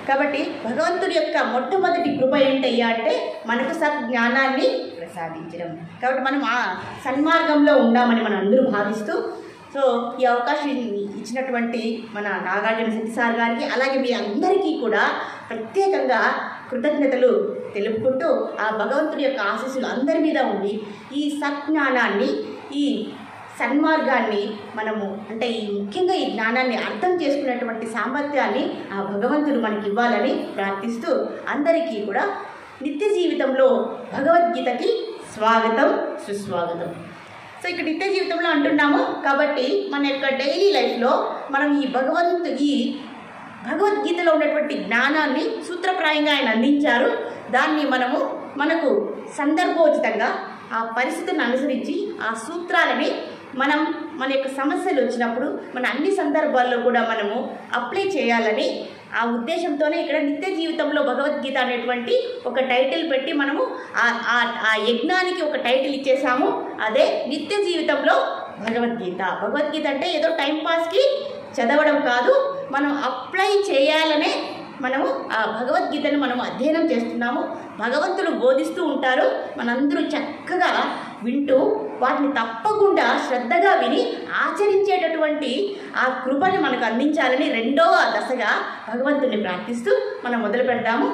కాబట్టి భగవంతుడి యొక్క మొట్టమొదటి కృప ఏంటయ్యా అంటే మనకు సజ్ఞానాన్ని ప్రసాదించడం. కాబట్టి మనం ఆ సన్మార్గంలో ఉండామని మనం అందరూ భావిస్తూ, సో ఈ అవకాశం ఇచ్చినటువంటి మన నాగార్జున శెట్టి సార్ గారికి, అలాగే మీ అందరికీ కూడా ప్రత్యేకంగా కృతజ్ఞతలు తెలుపుకుంటూ, ఆ భగవంతుడి యొక్క ఆశీస్సులు అందరి మీద ఉండి ఈ సజ్ఞానాన్ని, ఈ సన్మార్గాన్ని మనము అంటే ఈ ముఖ్యంగా ఈ జ్ఞానాన్ని అర్థం చేసుకునేటువంటి సామర్థ్యాన్ని ఆ భగవంతుడు మనకి ఇవ్వాలని ప్రార్థిస్తూ, అందరికీ కూడా నిత్య జీవితంలో భగవద్గీతకి స్వాగతం, సుస్వాగతం. సో ఇక్కడ నిత్య జీవితంలో అంటున్నాము కాబట్టి మన యొక్క డైలీ లైఫ్లో మనం ఈ భగవద్గీతలో ఉన్నటువంటి జ్ఞానాన్ని సూత్రప్రాయంగా ఆయన అందించారు. దాన్ని మనకు సందర్భోచితంగా ఆ పరిస్థితిని అనుసరించి ఆ సూత్రాలని మనం మన యొక్క సమస్యలు వచ్చినప్పుడు మన అన్ని సందర్భాల్లో కూడా మనము అప్లై చేయాలని ఆ ఉద్దేశంతోనే ఇక్కడ నిత్య జీవితంలో భగవద్గీత అనేటువంటి ఒక టైటిల్ పెట్టి మనము ఆ యజ్ఞానికి ఒక టైటిల్ ఇచ్చేసాము. అదే నిత్య జీవితంలో భగవద్గీత. భగవద్గీత అంటే ఏదో టైంపాస్కి చదవడం కాదు, మనం అప్లై చేయాలనే మనము ఆ భగవద్గీతను మనం అధ్యయనం చేస్తున్నాము. భగవంతుడు బోధిస్తూ ఉంటారు, మనందరూ చక్కగా వింటూ వాటిని తప్పకుండా శ్రద్ధగా విని ఆచరించేటటువంటి ఆ కృపని మనకు అందించాలని రెండవ దశగా భగవంతుడిని ప్రార్థిస్తూ మనం మొదలు పెడతాము.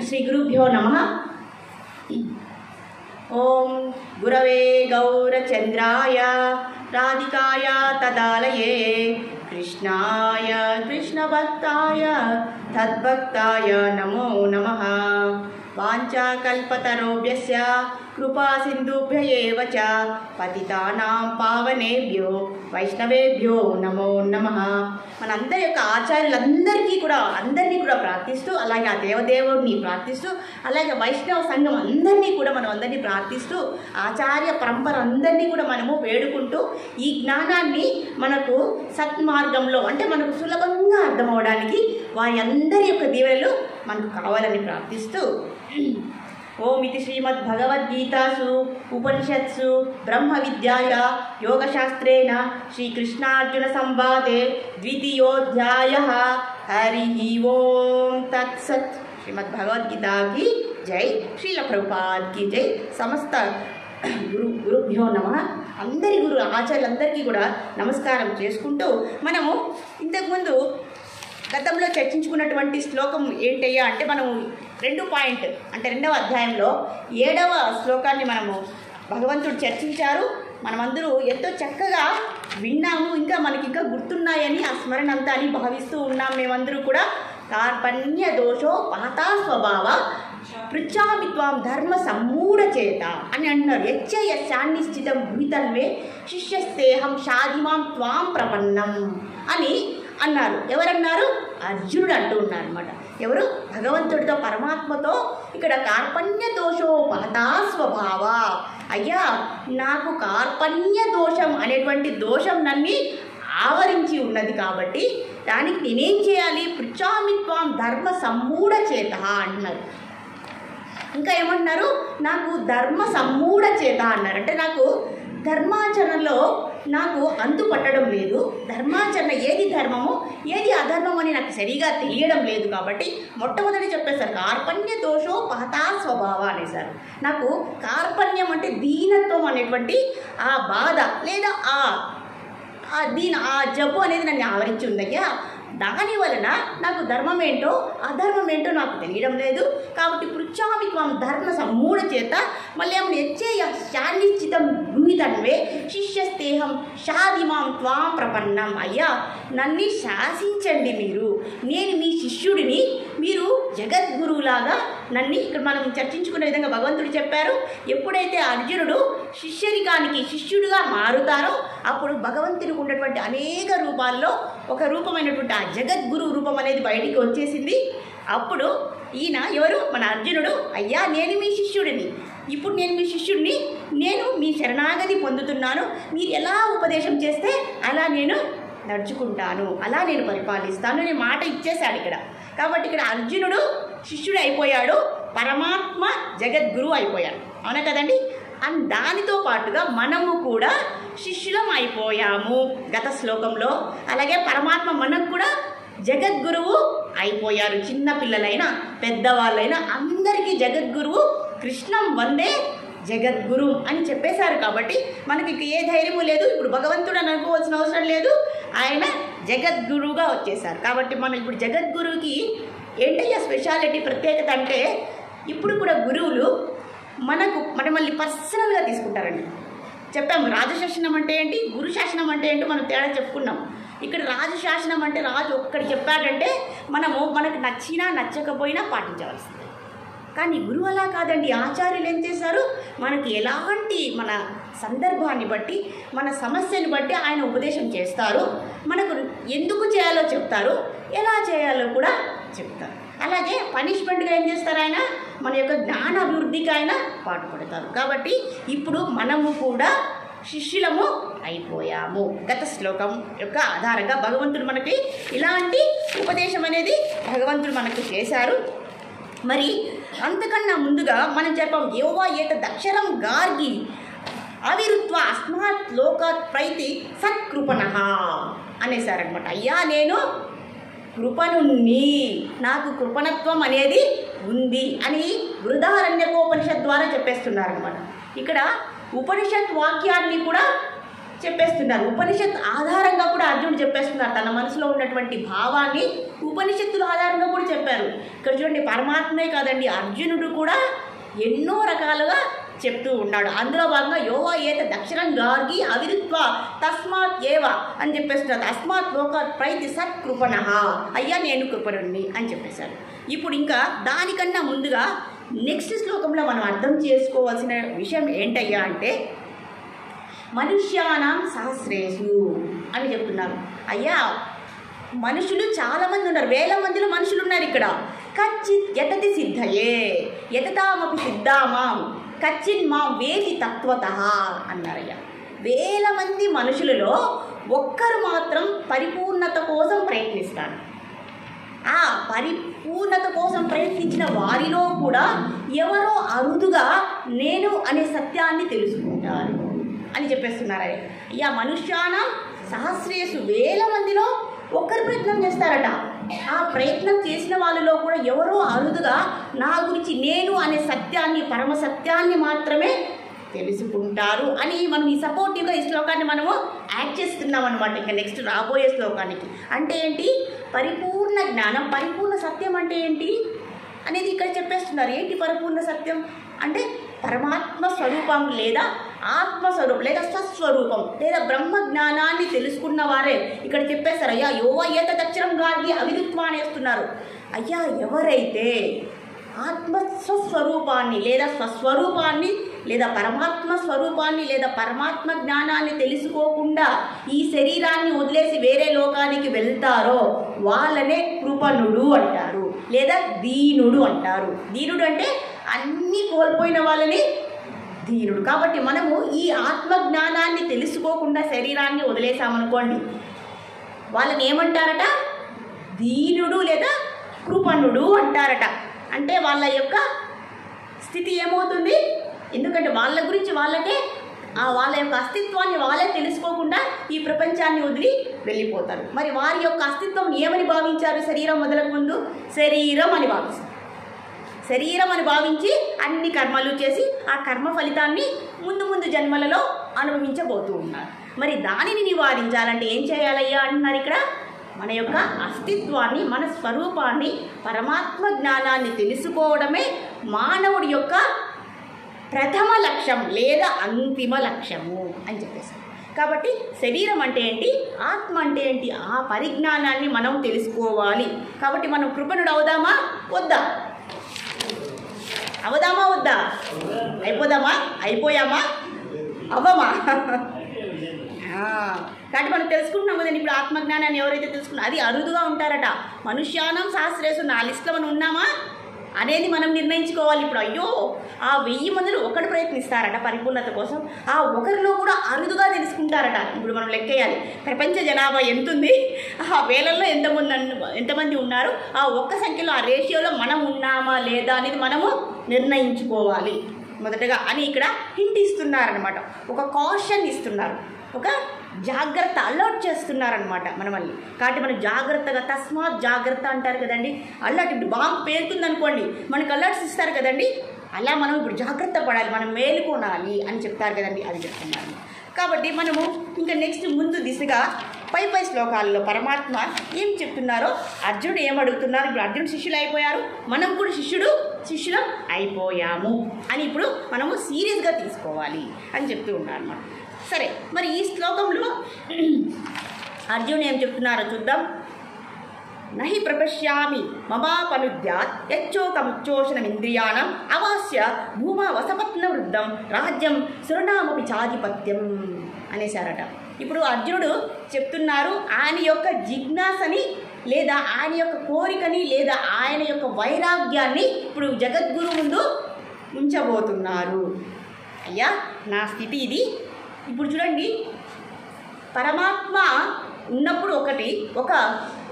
శ్రీ గురుభ్యో నమః. ఓం గురవే గౌరచంద్రాయ రాధికాయ తదాలయే కృష్ణాయ కృష్ణభక్తాయ తద్భక్తాయ నమో నమః. వాంఛాకల్పతరుభ్యశ్చ కృపా సింధుభ్య ఏవ చ పతితానాం పావనేభ్యో వైష్ణవేభ్యో నమో నమః. మనందరి యొక్క ఆచార్యులందరినీ కూడా ప్రార్థిస్తూ, అలాగే ఆ దేవదేవుడిని ప్రార్థిస్తూ, అలాగే వైష్ణవ సంఘం అందరినీ కూడా మనం అందరినీ ప్రార్థిస్తూ, ఆచార్య పరంపర అందరినీ కూడా మనము వేడుకుంటూ ఈ జ్ఞానాన్ని మనకు సత్మార్గంలో అంటే మనకు సులభంగా అర్థమవడానికి వారి అందరి యొక్క దీవెనలు మనకు కావాలని ప్రార్థిస్తూ, ఓం ఇది శ్రీమద్భగవద్గీతాసు ఉపనిషత్సు బ్రహ్మ విద్యాయ యోగశాస్త్రేణ శ్రీకృష్ణార్జున సంవాదే ద్వితీయోధ్యాయః. హరి ఓం తత్సత్. శ్రీమద్భగవద్గీతకి జై, శ్రీల ప్రభుపాద్కి జై. సమస్త గురుభ్యో నమః. అందరి ఆచార్యులందరికీ కూడా నమస్కారం చేసుకుంటూ, మనము ఇంతకుముందు గతంలో చర్చించుకున్నటువంటి శ్లోకం ఏంటయ్యా అంటే మనము 2వ అధ్యాయంలో 7వ శ్లోకాన్ని మనము భగవంతుడు చర్చించారు. మనమందరూ ఎంతో చక్కగా విన్నాము, ఇంకా మనకి ఇంకా గుర్తున్నాయని ఆ స్మరణ అంతా అని భావిస్తూ ఉన్నాం. మేమందరూ కూడా కార్పణ్య దోషో పాతా స్వభావ పృచ్ఛామి త్వాం ధర్మ సమ్మూఢచేత అని అంటున్నారు. యచ్చయ శాన్నిశ్చితం భూతన్వే శిష్యస్తేహం షాదిమాం త్వాం ప్రపన్నం అని అన్నారు. ఎవరన్నారు? అర్జునుడు అంటూ ఉన్నారు అనమాట. ఎవరు? భగవంతుడితో, పరమాత్మతో ఇక్కడ కార్పణ్య దోషో పాతా స్వభావ, అయ్యా నాకు కార్పణ్య దోషం అనేటువంటి దోషం నన్ను ఆవరించి ఉన్నది కాబట్టి దానికి నేనేం చేయాలి? పృచ్ఛామి త్వాం ధర్మ సమ్మూఢచేత అంటున్నారు. ఇంకా ఏమంటున్నారు? నాకు ధర్మ సమ్మూఢచేత అన్నారు. అంటే నాకు ధర్మాచరణలో నాకు అంతు పట్టడం లేదు. ధర్మాచరణ ఏది ధర్మము ఏది అధర్మం అని నాకు సరిగా తెలియడం లేదు. కాబట్టి మొట్టమొదటి చెప్పేశారు కార్పణ్య దోషో పహతా స్వభావ అనేసారు. నాకు కార్పణ్యం అంటే దీనత్వం అనేటువంటి ఆ బాధ లేదా ఆ జబ్బు అనేది నన్ను ఆవరించి ఉందయ్యా. దాని వలన నాకు ధర్మం ఏంటో అధర్మం ఏంటో నాకు తెలియడం లేదు. కాబట్టి పృచ్ఛామి త్వం ధర్మ సమ్మూఢచేత మళ్ళీ ఏమన్నా ఎచ్చేయ శాన్నిశ్చితం భూమితన్వే శిష్యస్తేహం షాదిమాం త్వాం ప్రపన్నం. అయ్యా నన్ను శాసించండి మీరు, నేను మీ శిష్యుడిని, మీరు జగద్గురువులాగా నన్ను ఇక్కడ మనం చర్చించుకునే విధంగా భగవంతుడు చెప్పారు. ఎప్పుడైతే అర్జునుడు శిష్యుడిగా మారుతారో అప్పుడు భగవంతుడికి ఉన్నటువంటి అనేక రూపాల్లో ఒక రూపమైనటువంటి ఆ జగద్గురు రూపం అనేది బయటికి వచ్చేసింది. అప్పుడు ఈయన ఎవరు? మన అర్జునుడు. అయ్యా నేను మీ శిష్యుడిని, ఇప్పుడు నేను మీ శిష్యుడిని, నేను మీ శరణాగతి పొందుతున్నాను, మీరు ఎలా ఉపదేశం చేస్తే అలా నేను నడుచుకుంటాను, అలా నేను పరిపాలిస్తాను అనే మాట ఇచ్చేశాడు ఇక్కడ. కాబట్టి ఇక్కడ అర్జునుడు శిష్యుడు అయిపోయాడు, పరమాత్మ జగద్గురు అయిపోయాడు. అవునా కదండి? అండ్ దానితో పాటుగా మనము కూడా శిష్యులం అయిపోయాము గత శ్లోకంలో. అలాగే పరమాత్మ మనకు కూడా జగద్గురువు అయిపోయారు. చిన్న పిల్లలైనా పెద్దవాళ్ళైనా అందరికీ జగద్గురువు కృష్ణం వందే జగద్గురు అని చెప్పేశారు. కాబట్టి మనకి ఏ ధైర్యము లేదు, ఇప్పుడు భగవంతుడు అని అనుకోవాల్సిన అవసరం లేదు, ఆయన జగద్గురువుగా వచ్చేసారు. కాబట్టి మనం ఇప్పుడు జగద్గురువుకి ఏంటయ్యా స్పెషాలిటీ ప్రత్యేకత అంటే, ఇప్పుడు కూడా గురువులు మనల్ని పర్సనల్గా తీసుకుంటారండి. చెప్పాము రాజశాసనం అంటే ఏంటి, గురు శాసనం అంటే ఏంటో మనం తేడా చెప్పుకున్నాం. ఇక్కడ రాజశాసనం అంటే రాజు ఒక్కటి చెప్పాడంటే మనకు నచ్చినా నచ్చకపోయినా పాటించవలసింది. కానీ గురువు అలా కాదండి. ఆచార్యులు ఏం చేశారు, మనకి ఎలాంటి మన సందర్భాన్ని బట్టి మన సమస్యని బట్టి ఆయన ఉపదేశం చేస్తారు, మనకు ఎందుకు చేయాలో చెప్తారు, ఎలా చేయాలో కూడా చెప్తారు. అలాగే పనిష్మెంట్గా ఏం చేస్తారు, ఆయన మన యొక్క జ్ఞానాభివృద్ధికి ఆయన పాటుపడతారు. కాబట్టి ఇప్పుడు మనము కూడా శిష్యులము అయిపోయాము. గత శ్లోకం యొక్క ఆధారంగా భగవంతుడు మనకి ఇలాంటి ఉపదేశం అనేది భగవంతుడు మనకు చేశారు. మరి అంతకన్నా ముందుగా మనం చెప్పాం, యోవా ఏతదక్షరం గార్గి అవిరుత్వ అస్మాత్ లోకాత్ ప్రైతి సత్కృపణః అనేసారనమాట. అయ్యా నేను కృపనుణ్ణి, నాకు కృపణత్వం అనేది ఉంది అని బృహదారణ్యకోపనిషత్ ద్వారా చెప్పేస్తున్నారనమాట. ఇక్కడ ఉపనిషత్ వాక్యాన్ని కూడా చెప్పేస్తున్నారు. ఉపనిషత్ ఆధారంగా కూడా అర్జునుడు చెప్పేస్తున్నారు. తన మనసులో ఉన్నటువంటి భావాన్ని ఉపనిషత్తుల ఆధారంగా కూడా చెప్పారు. ఇక్కడ చూడండి, పరమాత్మే కాదండి, అర్జునుడు కూడా ఎన్నో రకాలుగా చెప్తూ ఉన్నాడు. అందులో భాగంగా యోవా ఏతదక్షరం గార్గి అవిరుత్వ తస్మాత్ ఏవ అని చెప్పేస్తున్నారు. తస్మాత్ లోకాత్ ప్రైతి సత్కృపణః, అయ్యా నేను కృపణుణ్ణి అని చెప్పేశారు. ఇప్పుడు ఇంకా దానికన్నా ముందుగా నెక్స్ట్ శ్లోకంలో మనం అర్థం చేసుకోవాల్సిన విషయం ఏంటయ్యా అంటే, మనుష్యానాం సహస్రేషు అని చెప్తున్నారు. అయ్యా మనుషులు చాలామంది ఉన్నారు, వేల మందిలో మనుషులు ఉన్నారు ఇక్కడ. కచ్చిత్ యతతి సిద్ధయే యతతామపి సిద్ధామాం కచ్చిన్ మా వేది తత్వతః అన్నారయ్యా. వేల మంది మనుషులలో ఒక్కరు మాత్రం పరిపూర్ణత కోసం ప్రయత్నిస్తారు. ఆ పరిపూర్ణత కోసం ప్రయత్నించిన వారిలో కూడా ఎవరో అరుదుగా నేను అనే సత్యాన్ని తెలుసుకుంటారు అని చెప్పేస్తున్నారు. అయ్యా మనుష్యానం సహస్రేషు, వేల మందిలో ఒక్కరు ప్రయత్నం చేస్తారట. ఆ ప్రయత్నం చేసిన వాళ్ళలో కూడా ఎవరో అరుదుగా నా గురించి నేను అనే సత్యాన్ని, పరమ సత్యాన్ని మాత్రమే తెలుసుకుంటారు అని మనం ఈ సపోర్టివ్గా ఈ శ్లోకాన్ని మనము యాడ్ చేస్తున్నాం అనమాట. ఇంకా నెక్స్ట్ రాబోయే శ్లోకానికి అంటే ఏంటి, పరిపూర్ణ జ్ఞానం, పరిపూర్ణ సత్యం అంటే ఏంటి అనేది ఇక్కడ చెప్పేస్తున్నారు. ఏంటి పరిపూర్ణ సత్యం అంటే, పరమాత్మ స్వరూపం లేదా ఆత్మస్వరూపం లేదా స్వస్వరూపం లేదా బ్రహ్మ జ్ఞానాన్ని తెలుసుకున్న వారే ఇక్కడ చెప్పేస్తారు. అయ్యా యోవా ఏతదక్షరం గార్గి అవిరుత్వ అనేస్తున్నారు. అయ్యా ఎవరైతే ఆత్మస్వస్వరూపాన్ని లేదా స్వస్వరూపాన్ని లేదా పరమాత్మ స్వరూపాన్ని లేదా పరమాత్మ జ్ఞానాన్ని తెలుసుకోకుండా ఈ శరీరాన్ని వదిలేసి వేరే లోకానికి వెళ్తారో వాళ్ళనే కృపణుడు అంటారు లేదా దీనుడు అంటారు. దీనుడు అంటే అన్నీ కోల్పోయిన వాళ్ళని దీనుడు. కాబట్టి మనము ఈ ఆత్మజ్ఞానాన్ని తెలుసుకోకుండా శరీరాన్ని వదిలేసామనుకోండి, వాళ్ళని ఏమంటారట, దీనుడు లేదా కృపణుడు అంటారట. అంటే వాళ్ళ యొక్క స్థితి ఏమవుతుంది, ఎందుకంటే వాళ్ళ గురించి వాళ్ళకే వాళ్ళ యొక్క అస్తిత్వాన్ని వాళ్ళే తెలుసుకోకుండా ఈ ప్రపంచాన్ని వదిలి వెళ్ళిపోతారు. మరి వారి యొక్క అస్తిత్వం ఏమని భావించారు, శరీరం వదలక ముందు శరీరం అని భావిస్తారు. శరీరం అని భావించి అన్ని కర్మలు చేసి ఆ కర్మ ఫలితాన్ని ముందు ముందు జన్మలలో అనుభవించబోతూ ఉన్నారు. మరి దానిని నివారించాలంటే ఏం చేయాలయ్యా అంటున్నారు ఇక్కడ, మన యొక్క అస్తిత్వాన్ని, మన స్వరూపాన్ని, పరమాత్మ జ్ఞానాన్ని తెలుసుకోవడమే మానవుడి యొక్క ప్రథమ లక్ష్యం లేదా అంతిమ లక్ష్యము అని చెప్పేసి. కాబట్టి శరీరం అంటే ఏంటి, ఆత్మ అంటే ఏంటి, ఆ పరిజ్ఞానాన్ని మనం తెలుసుకోవాలి. కాబట్టి మనం కృపణుడు అవుదామా వద్దా, అవదామా వద్దా, అయిపోదామా, అయిపోయామా, అవ్వమా? కాబట్టి మనం తెలుసుకుంటున్నాం కదండి. ఇప్పుడు ఆత్మజ్ఞానాన్ని ఎవరైతే తెలుసుకున్నా అది అరుదుగా ఉంటారట. మనుష్యానం సహస్రేషు, ఆ లిస్టులో మనం ఉన్నామా అనేది మనం నిర్ణయించుకోవాలి. ఇప్పుడు అయ్యో ఆ 1000 మందిలో ఒకడు ప్రయత్నిస్తారట పరిపూర్ణత కోసం, ఆ ఒకరిలో కూడా అరుదుగా తెలుసుకుంటారట. ఇప్పుడు మనం లెక్కేయాలి, ప్రపంచ జనాభా ఎంత ఉంది, ఆ వేలల్లో ఎంతమంది ఉన్నారు, ఆ ఒక్క సంఖ్యలో ఆ రేషియోలో మనం ఉన్నామా లేదా అనేది మనము నిర్ణయించుకోవాలి మొదటగా అని ఇక్కడ హింట్ ఇస్తున్నారనమాట. ఒక కాషన్ ఇస్తున్నారు, ఒక జాగ్రత్త అలర్ట్ చేస్తున్నారనమాట మనల్ని. కాబట్టి మనం జాగ్రత్తగా, తస్మాత్ జాగ్రత్త అంటారు కదండి. అలర్ట్, ఇప్పుడు బాంబు పేలుతుంది అనుకోండి, మనకు అలర్ట్స్ ఇస్తారు కదండి. అలా మనం ఇప్పుడు జాగ్రత్త పడాలి, మనం మేలుకోనాలి అని చెప్తారు కదండి, అది చెప్తున్నారు. కాబట్టి మనము ఇంకా నెక్స్ట్ ముందు దిశగా పై శ్లోకాల్లో పరమాత్మ ఏం చెప్తున్నారో, అర్జునుడు ఏమడుగుతున్నారు, ఇప్పుడు అర్జునుడు శిష్యులు అయిపోయారు, మనం కూడా శిష్యులం అయిపోయాము అని ఇప్పుడు మనము సీరియస్గా తీసుకోవాలి అని చెప్తూ ఉన్నారు అన్నమాట. సరే, మరి ఈ శ్లోకంలో అర్జునుడు ఏం చెప్తున్నారో చూద్దాం. నహి ప్రపశ్యామి మమాపనుద్యాత్ యచ్చోకముచ్చోషణమింద్రియాణం అవాస్య భూమా వసపత్న వృద్ధం రాజ్యం సురనామపి చాధిపత్యం అనేసారట. ఇప్పుడు అర్జునుడు చెప్తున్నారు ఆయన యొక్క జిజ్ఞాసని లేదా ఆయన యొక్క కోరికని లేదా ఆయన యొక్క వైరాగ్యాన్ని ఇప్పుడు జగద్గురు ముందు ఉంచబోతున్నారు. అయ్యా, నా స్థితి ఇది. ఇప్పుడు చూడండి, పరమాత్మ ఉన్నప్పుడు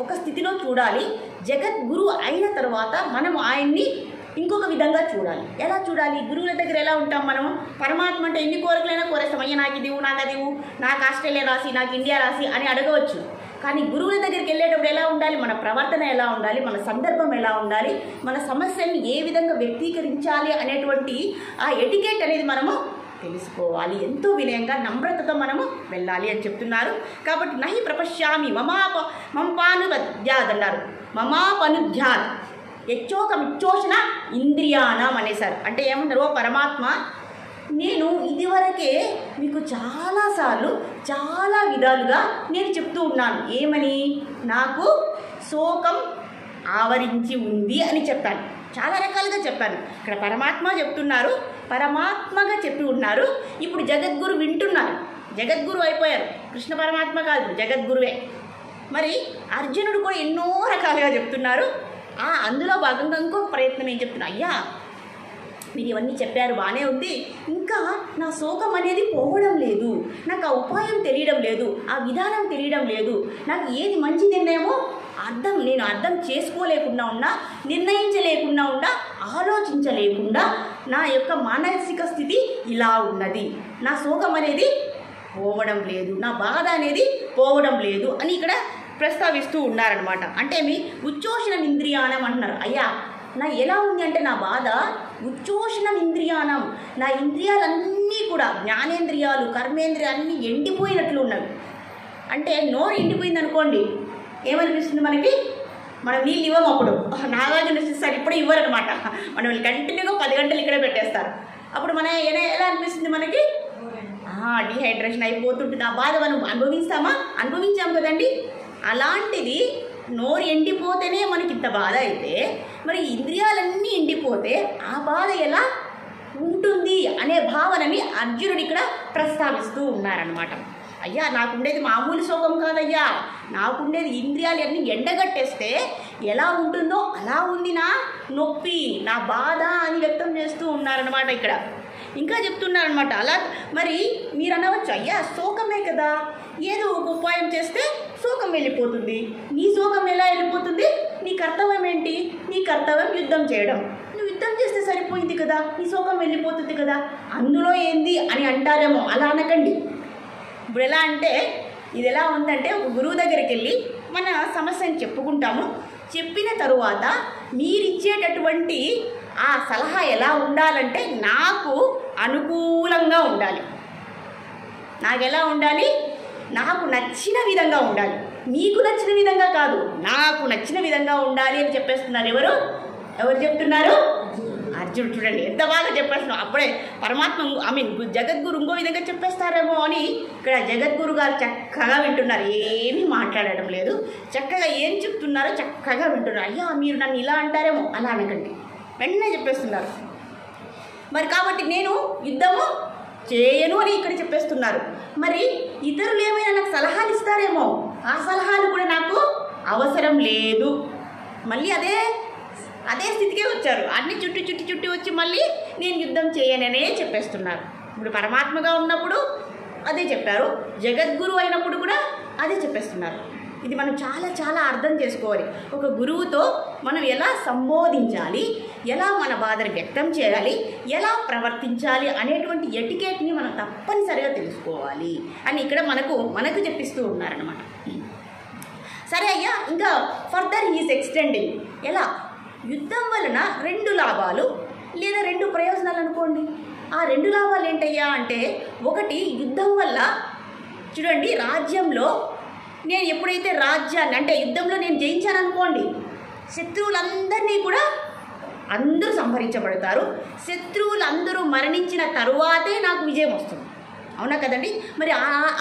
ఒక స్థితిలో చూడాలి. జగద్గురు అయిన తర్వాత మనం ఆయన్ని ఇంకొక విధంగా చూడాలి. ఎలా చూడాలి? గురువుల దగ్గర ఎలా ఉంటాం మనము? పరమాత్మ అంటే ఎన్ని కోరికలైనా కోరేస్తాం. అయ్యా నాకు ఇదివు, నాకు అదివు, నాకు ఆస్ట్రేలియా రాసి, నాకు ఇండియా రాసి అని అడగవచ్చు. కానీ గురువుల దగ్గరికి వెళ్ళేటప్పుడు ఎలా ఉండాలి? మన ప్రవర్తన ఎలా ఉండాలి? మన సందర్భం ఎలా ఉండాలి? మన సమస్యని ఏ విధంగా వ్యక్తీకరించాలి అనేటువంటి ఆ ఎటికెట్ అనేది మనము తెలుసుకోవాలి. ఎంతో వినయంగా, నమ్రతతో మనము వెళ్ళాలి అని చెప్తున్నారు. కాబట్టి నహి ప్రపశ్యామి మమాపానుద్యాద్ అన్నారు. మమాపనుద్యాద్ యచ్చోకమిచ్చోషణ ఇంద్రియాణం అనేసారు. అంటే ఏమన్నారు? ఓ పరమాత్మ, నేను ఇదివరకే మీకు చాలాసార్లు చాలా విధాలుగా నేను చెప్తూ ఉన్నాను. ఏమని? నాకు శోకం ఆవరించి ఉంది అని చెప్పాను. చాలా రకాలుగా చెప్పాను. ఇక్కడ పరమాత్మ చెప్తున్నారు, పరమాత్మగా చెప్పి ఉన్నారు. ఇప్పుడు జగద్గురు వింటున్నారు. జగద్గురు అయిపోయారు. కృష్ణ పరమాత్మ కాదు, జగద్గురువే. మరి అర్జునుడు కూడా ఎన్నో రకాలుగా చెప్తున్నారు. అందులో భాగంగా ఇంకొక ప్రయత్నం ఏం చెప్తున్నా, అయ్యా మీరు ఇవన్నీ చెప్పారు, బాగానే ఉంది, ఇంకా నా శోకం అనేది పోవడం లేదు, నాకు ఆ ఉపాయం తెలియడం లేదు, ఆ విధానం తెలియడం లేదు, నాకు ఏది మంచి నిర్ణయమో నేను అర్థం చేసుకోలేకుండా ఉన్నా, నిర్ణయించలేకుండా ఉన్నా, ఆలోచించలేకుండా నా యొక్క మానసిక స్థితి ఇలా ఉన్నది. నా శోకం అనేది పోవడం లేదు, నా బాధ అనేది పోవడం లేదు అని ఇక్కడ ప్రస్తావిస్తూ ఉన్నారనమాట. అంటే మీ ఉచ్చోషణం ఇంద్రియాణం అంటున్నారు. అయ్యా నా ఎలా ఉంది అంటే నా బాధ ఉచ్చోషణం ఇంద్రియాణం, నా ఇంద్రియాలన్నీ కూడా జ్ఞానేంద్రియాలు, కర్మేంద్రియాలు అన్నీ ఎండిపోయినట్లు ఉన్నవి. అంటే నోరు ఎండిపోయింది అనుకోండి, ఏమనిపిస్తుంది మనకి? మనం నీళ్ళు ఇవ్వము. అప్పుడు నాగార్జున ఇస్తారు, ఇప్పుడు ఇవ్వరు అనమాట. మనం కంటిన్యూగా 10 గంటలు ఇక్కడే పెట్టేస్తారు. అప్పుడు మన ఎలా అనిపిస్తుంది మనకి? డిహైడ్రేషన్ అయిపోతుంటుంది. ఆ బాధ మనం అనుభవించాం కదండి. అలాంటిది నోరు ఎండిపోతేనే మనకి ఇంత బాధ అయితే, మరి ఇంద్రియాలన్నీ ఎండిపోతే ఆ బాధ ఎలా ఉంటుంది అనే భావనని అర్జునుడు ఇక్కడ ప్రస్తావిస్తూ ఉన్నారనమాట. అయ్యా నాకుండేది మామూలు శోకం కాదయ్యా, నాకుండేది ఇంద్రియాలు అన్నీ ఎండగట్టేస్తే ఎలా ఉంటుందో అలా ఉంది నా నొప్పి, నా బాధ అని వ్యక్తం చేస్తూ ఉన్నారనమాట. ఇక్కడ ఇంకా చెప్తున్నారనమాట. అలా మరి మీరు అనవచ్చు, అయ్యా శోకమే కదా, ఏదో ఒక ఉపాయం చేస్తే శోకం వెళ్ళిపోతుంది. నీ శోకం ఎలా వెళ్ళిపోతుంది? నీ కర్తవ్యం ఏంటి? నీ కర్తవ్యం యుద్ధం చేయడం. నువ్వు యుద్ధం చేస్తే సరిపోయింది కదా, నీ శోకం వెళ్ళిపోతుంది కదా, అందులో ఏంది అని అంటారేమో. అలా అనకండి. ఇప్పుడు ఎలా అంటే, ఇది ఎలా ఉందంటే, ఒక గురువు దగ్గరికి వెళ్ళి మన సమస్యని చెప్పుకుంటాము. చెప్పిన తరువాత మీరిచ్చేటటువంటి ఆ సలహా ఎలా ఉండాలంటే నాకు అనుకూలంగా ఉండాలి. నాకు ఎలా ఉండాలి? నాకు నచ్చిన విధంగా ఉండాలి. మీకు నచ్చిన విధంగా కాదు, నాకు నచ్చిన విధంగా ఉండాలి అని చెప్పేస్తున్నారు. ఎవరు చెప్తున్నారు? అర్జునుడు. చూడండి ఎంత బాగా చెప్పేస్తున్నాం. అప్పుడే పరమాత్మ జగద్గురు ఇంకో విధంగా చెప్పేస్తారేమో అని ఇక్కడ జగద్గురు గారు చక్కగా వింటున్నారు. ఏమీ మాట్లాడడం లేదు, చక్కగా ఏం చెప్తున్నారో చక్కగా వింటున్నారు. అయ్యా మీరు నన్ను ఇలా అంటారేమో, అలా అనకండి, వెంటనే చెప్పేస్తున్నారు. మరి కాబట్టి నేను యుద్ధము చేయను అని ఇక్కడ చెప్పేస్తున్నారు. మరి ఇతరులు ఏమైనా నాకు సలహాలు ఇస్తారేమో, ఆ సలహాలు కూడా నాకు అవసరం లేదు. మళ్ళీ అదే స్థితికే వచ్చారు. అన్ని చుట్టి వచ్చి మళ్ళీ నేను యుద్ధం చేయననే చెప్పేస్తున్నారు. ఇప్పుడు పరమాత్మగా ఉన్నప్పుడు అదే చెప్పారు, జగద్గురు అయినప్పుడు కూడా అదే చెప్పేస్తున్నారు. ఇది మనం చాలా చాలా అర్థం చేసుకోవాలి. ఒక గురువుతో మనం ఎలా సంబోధించాలి, ఎలా మన బాధను వ్యక్తం చేయాలి, ఎలా ప్రవర్తించాలి అనేటువంటి ఎటికేట్ని మనం తప్పనిసరిగా తెలుసుకోవాలి అని ఇక్కడ మనకు చెప్పిస్తూ ఉన్నారనమాట. సరే అయ్యా, ఇంకా ఫర్దర్ ఈజ్ ఎక్స్టెండింగ్. ఎలా? యుద్ధం వలన 2 లాభాలు లేదా 2 ప్రయోజనాలు అనుకోండి. ఆ 2 లాభాలు ఏంటయ్యా అంటే, ఒకటి యుద్ధం వల్ల చూడండి, రాజ్యంలో నేను ఎప్పుడైతే రాజ్యాన్ని అంటే యుద్ధంలో నేను జయించాను అనుకోండి, శత్రువులందరినీ కూడా అందరూ సంహరించబడతారు. శత్రువులందరూ మరణించిన తరువాతే నాకు విజయం వస్తుంది. అవునా కదండి? మరి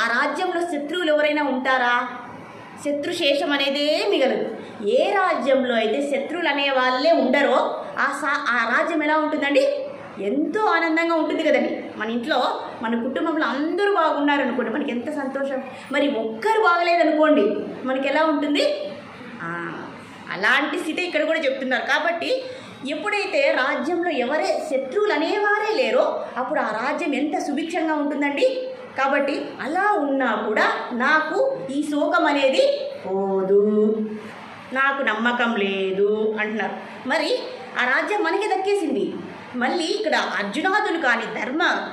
ఆ రాజ్యంలో శత్రువులు ఎవరైనా ఉంటారా? శత్రుశేషం అనేదే మిగలదు. ఏ రాజ్యంలో అయితే శత్రువులు అనే వాళ్ళే ఉండరో ఆ రాజ్యం ఎలా ఉంటుందండి? ఎంతో ఆనందంగా ఉంటుంది కదండి. మన ఇంట్లో మన కుటుంబంలో అందరూ బాగున్నారనుకోండి, మనకి ఎంత సంతోషం. మరి ఒక్కరు బాగలేదనుకోండి, మనకి ఎలా ఉంటుంది? అలాంటి స్థితి ఇక్కడ కూడా చెప్తున్నారు. కాబట్టి ఎప్పుడైతే రాజ్యంలో ఎవరే శత్రువులు అనేవారే లేరో అప్పుడు ఆ రాజ్యం ఎంత సుభిక్షంగా ఉంటుందండి. కాబట్టి అలా ఉన్నా కూడా నాకు ఈ శోకం అనేది పోదు, నాకు నమ్మకం లేదు అంటున్నారు. మరి ఆ రాజ్యం మనకి దక్కేసింది. మళ్ళీ ఇక్కడ అర్జునాదులు కానీ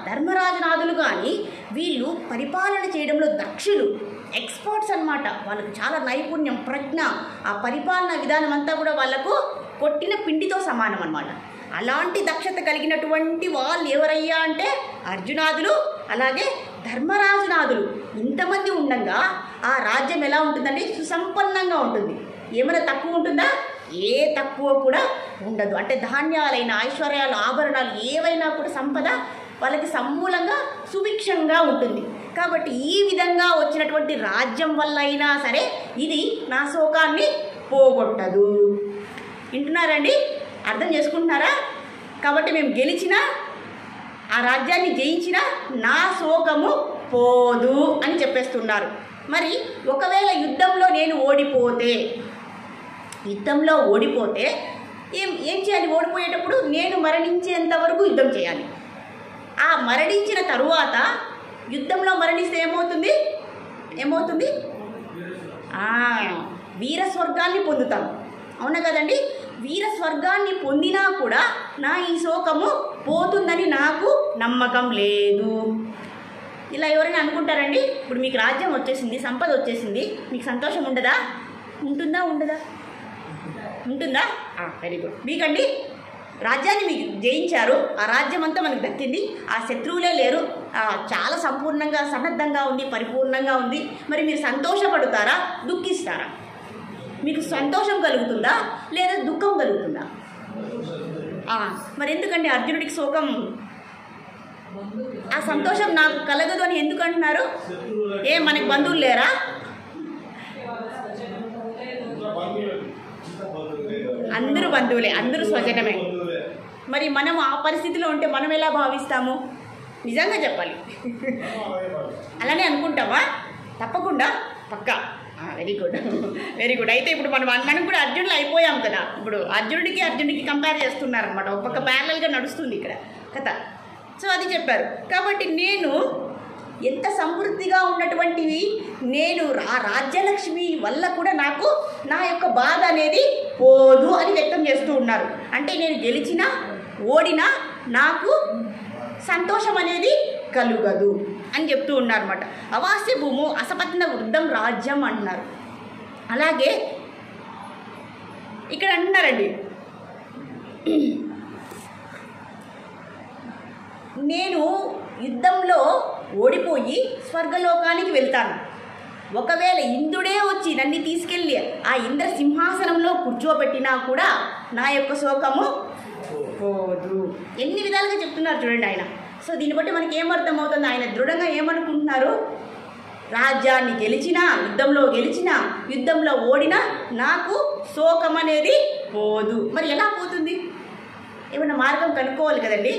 ధర్మరాజునాదులు కానీ వీళ్ళు పరిపాలన చేయడంలో దక్షులు, ఎక్స్పర్ట్స్ అన్నమాట. వాళ్ళకు చాలా నైపుణ్యం, ప్రజ్ఞ, ఆ పరిపాలన విధానం అంతా కూడా వాళ్ళకు కొట్టిన పిండితో సమానం అన్నమాట. అలాంటి దక్షత కలిగినటువంటి వాళ్ళు ఎవరయ్యా అంటే అర్జునాదులు, అలాగే ధర్మరాజునాదులు. ఇంతమంది ఉండగా ఆ రాజ్యం ఎలా ఉంటుందండి? సుసంపన్నంగా ఉంటుంది. ఏమైనా తక్కువ ఉంటుందా? ఏ తక్కువ కూడా ఉండదు. అంటే ధాన్యాలైన, ఐశ్వర్యాలు, ఆభరణాలు ఏవైనా కూడా సంపద వాళ్ళకి సమూలంగా సుభిక్షంగా ఉంటుంది. కాబట్టి ఈ విధంగా వచ్చినటువంటి రాజ్యం వల్ల అయినా సరే ఇది నా శోకాన్ని పోగొట్టదు. వింటున్నారండి? అర్థం చేసుకుంటున్నారా? కాబట్టి మేము గెలిచినా, ఆ రాజ్యాన్ని జయించినా నా శోకము పోదు అని చెప్పేస్తున్నారు. మరి ఒకవేళ యుద్ధంలో నేను ఓడిపోతే ఏం చేయాలి? ఓడిపోయేటప్పుడు నేను మరణించేంత వరకు యుద్ధం చేయాలి. ఆ మరణించిన తరువాత యుద్ధంలో మరణిస్తే ఏమవుతుంది? వీర స్వర్గాన్ని పొందుతాం. అవునా కదండి? వీర స్వర్గాన్ని పొందినా కూడా నా ఈ శోకము పోతుందని నాకు నమ్మకం లేదు. ఇలా ఎవరైనా అనుకుంటారండి? ఇప్పుడు మీకు రాజ్యం వచ్చేసింది, సంపద వచ్చేసింది, మీకు సంతోషం ఉండదా? ఉంటుందా? ఉంటుందా? Very good. మీకండి రాజ్యాన్ని మీకు జయించారు, ఆ రాజ్యం అంతా మనకు దక్కింది, ఆ శత్రువులే లేరు, చాలా సంపూర్ణంగా సన్నద్ధంగా ఉంది, పరిపూర్ణంగా ఉంది. మరి మీరు సంతోషపడతారా? దుఃఖిస్తారా? మీకు సంతోషం కలుగుతుందా లేదా దుఃఖం కలుగుతుందా? మరి ఎందుకండి అర్జునుడికి శోకం? ఆ సంతోషం నాకు కలగదు అని ఎందుకు అంటున్నారు? మనకి బంధువులు లేరా? అందరూ బంధువులే, అందరూ స్వజనమే. మరి మనం ఆ పరిస్థితిలో ఉంటే మనం ఎలా భావిస్తాము? నిజంగా చెప్పాలి, అలానే అనుకుంటావా? తప్పకుండా, పక్కా. Very good. అయితే ఇప్పుడు మనం కూడా అర్జునులు అయిపోయాం కదా. ఇప్పుడు అర్జునుడికి కంపేర్ చేస్తున్నారనమాట. ఒక పక్క ప్యారలల్గా నడుస్తుంది ఇక్కడ కథ. సో అది చెప్పారు. కాబట్టి నేను ఎంత సమృద్ధిగా ఉన్నటువంటివి, నేను ఆ రాజ్యలక్ష్మి వల్ల కూడా నాకు నా యొక్క బాధ అనేది పోదు అని వ్యక్తం చేస్తూ ఉన్నారు. అంటే నేను గెలిచినా ఓడినా నాకు సంతోషం అనేది కలుగదు అని చెప్తూ ఉన్నారన్నమాట. అవాస్య భూము అసపత్న వృద్ధం రాజ్యం అంటున్నారు. అలాగే ఇక్కడ అంటున్నారండి, నేను యుద్ధంలో ఓడిపోయి స్వర్గలోకానికి వెళ్తాను. ఒకవేళ ఇంద్రుడే వచ్చి నన్ను తీసుకెళ్ళి ఆ ఇంద్ర సింహాసనంలో కూర్చోబెట్టినా కూడా నా యొక్క శోకము పోదు. ఎన్ని విధాలుగా చెప్తున్నారు చూడండి ఆయన. సో దీన్ని బట్టి మనకి ఏమర్థమవుతుంది? ఆయన దృఢంగా ఏమనుకుంటున్నారు? రాజ్యాన్ని గెలిచినా, యుద్ధంలో ఓడినా నాకు శోకం అనేది పోదు. మరి ఎలా పోతుంది? ఏమన్నా మార్గం కనుక్కోవాలి కదండి.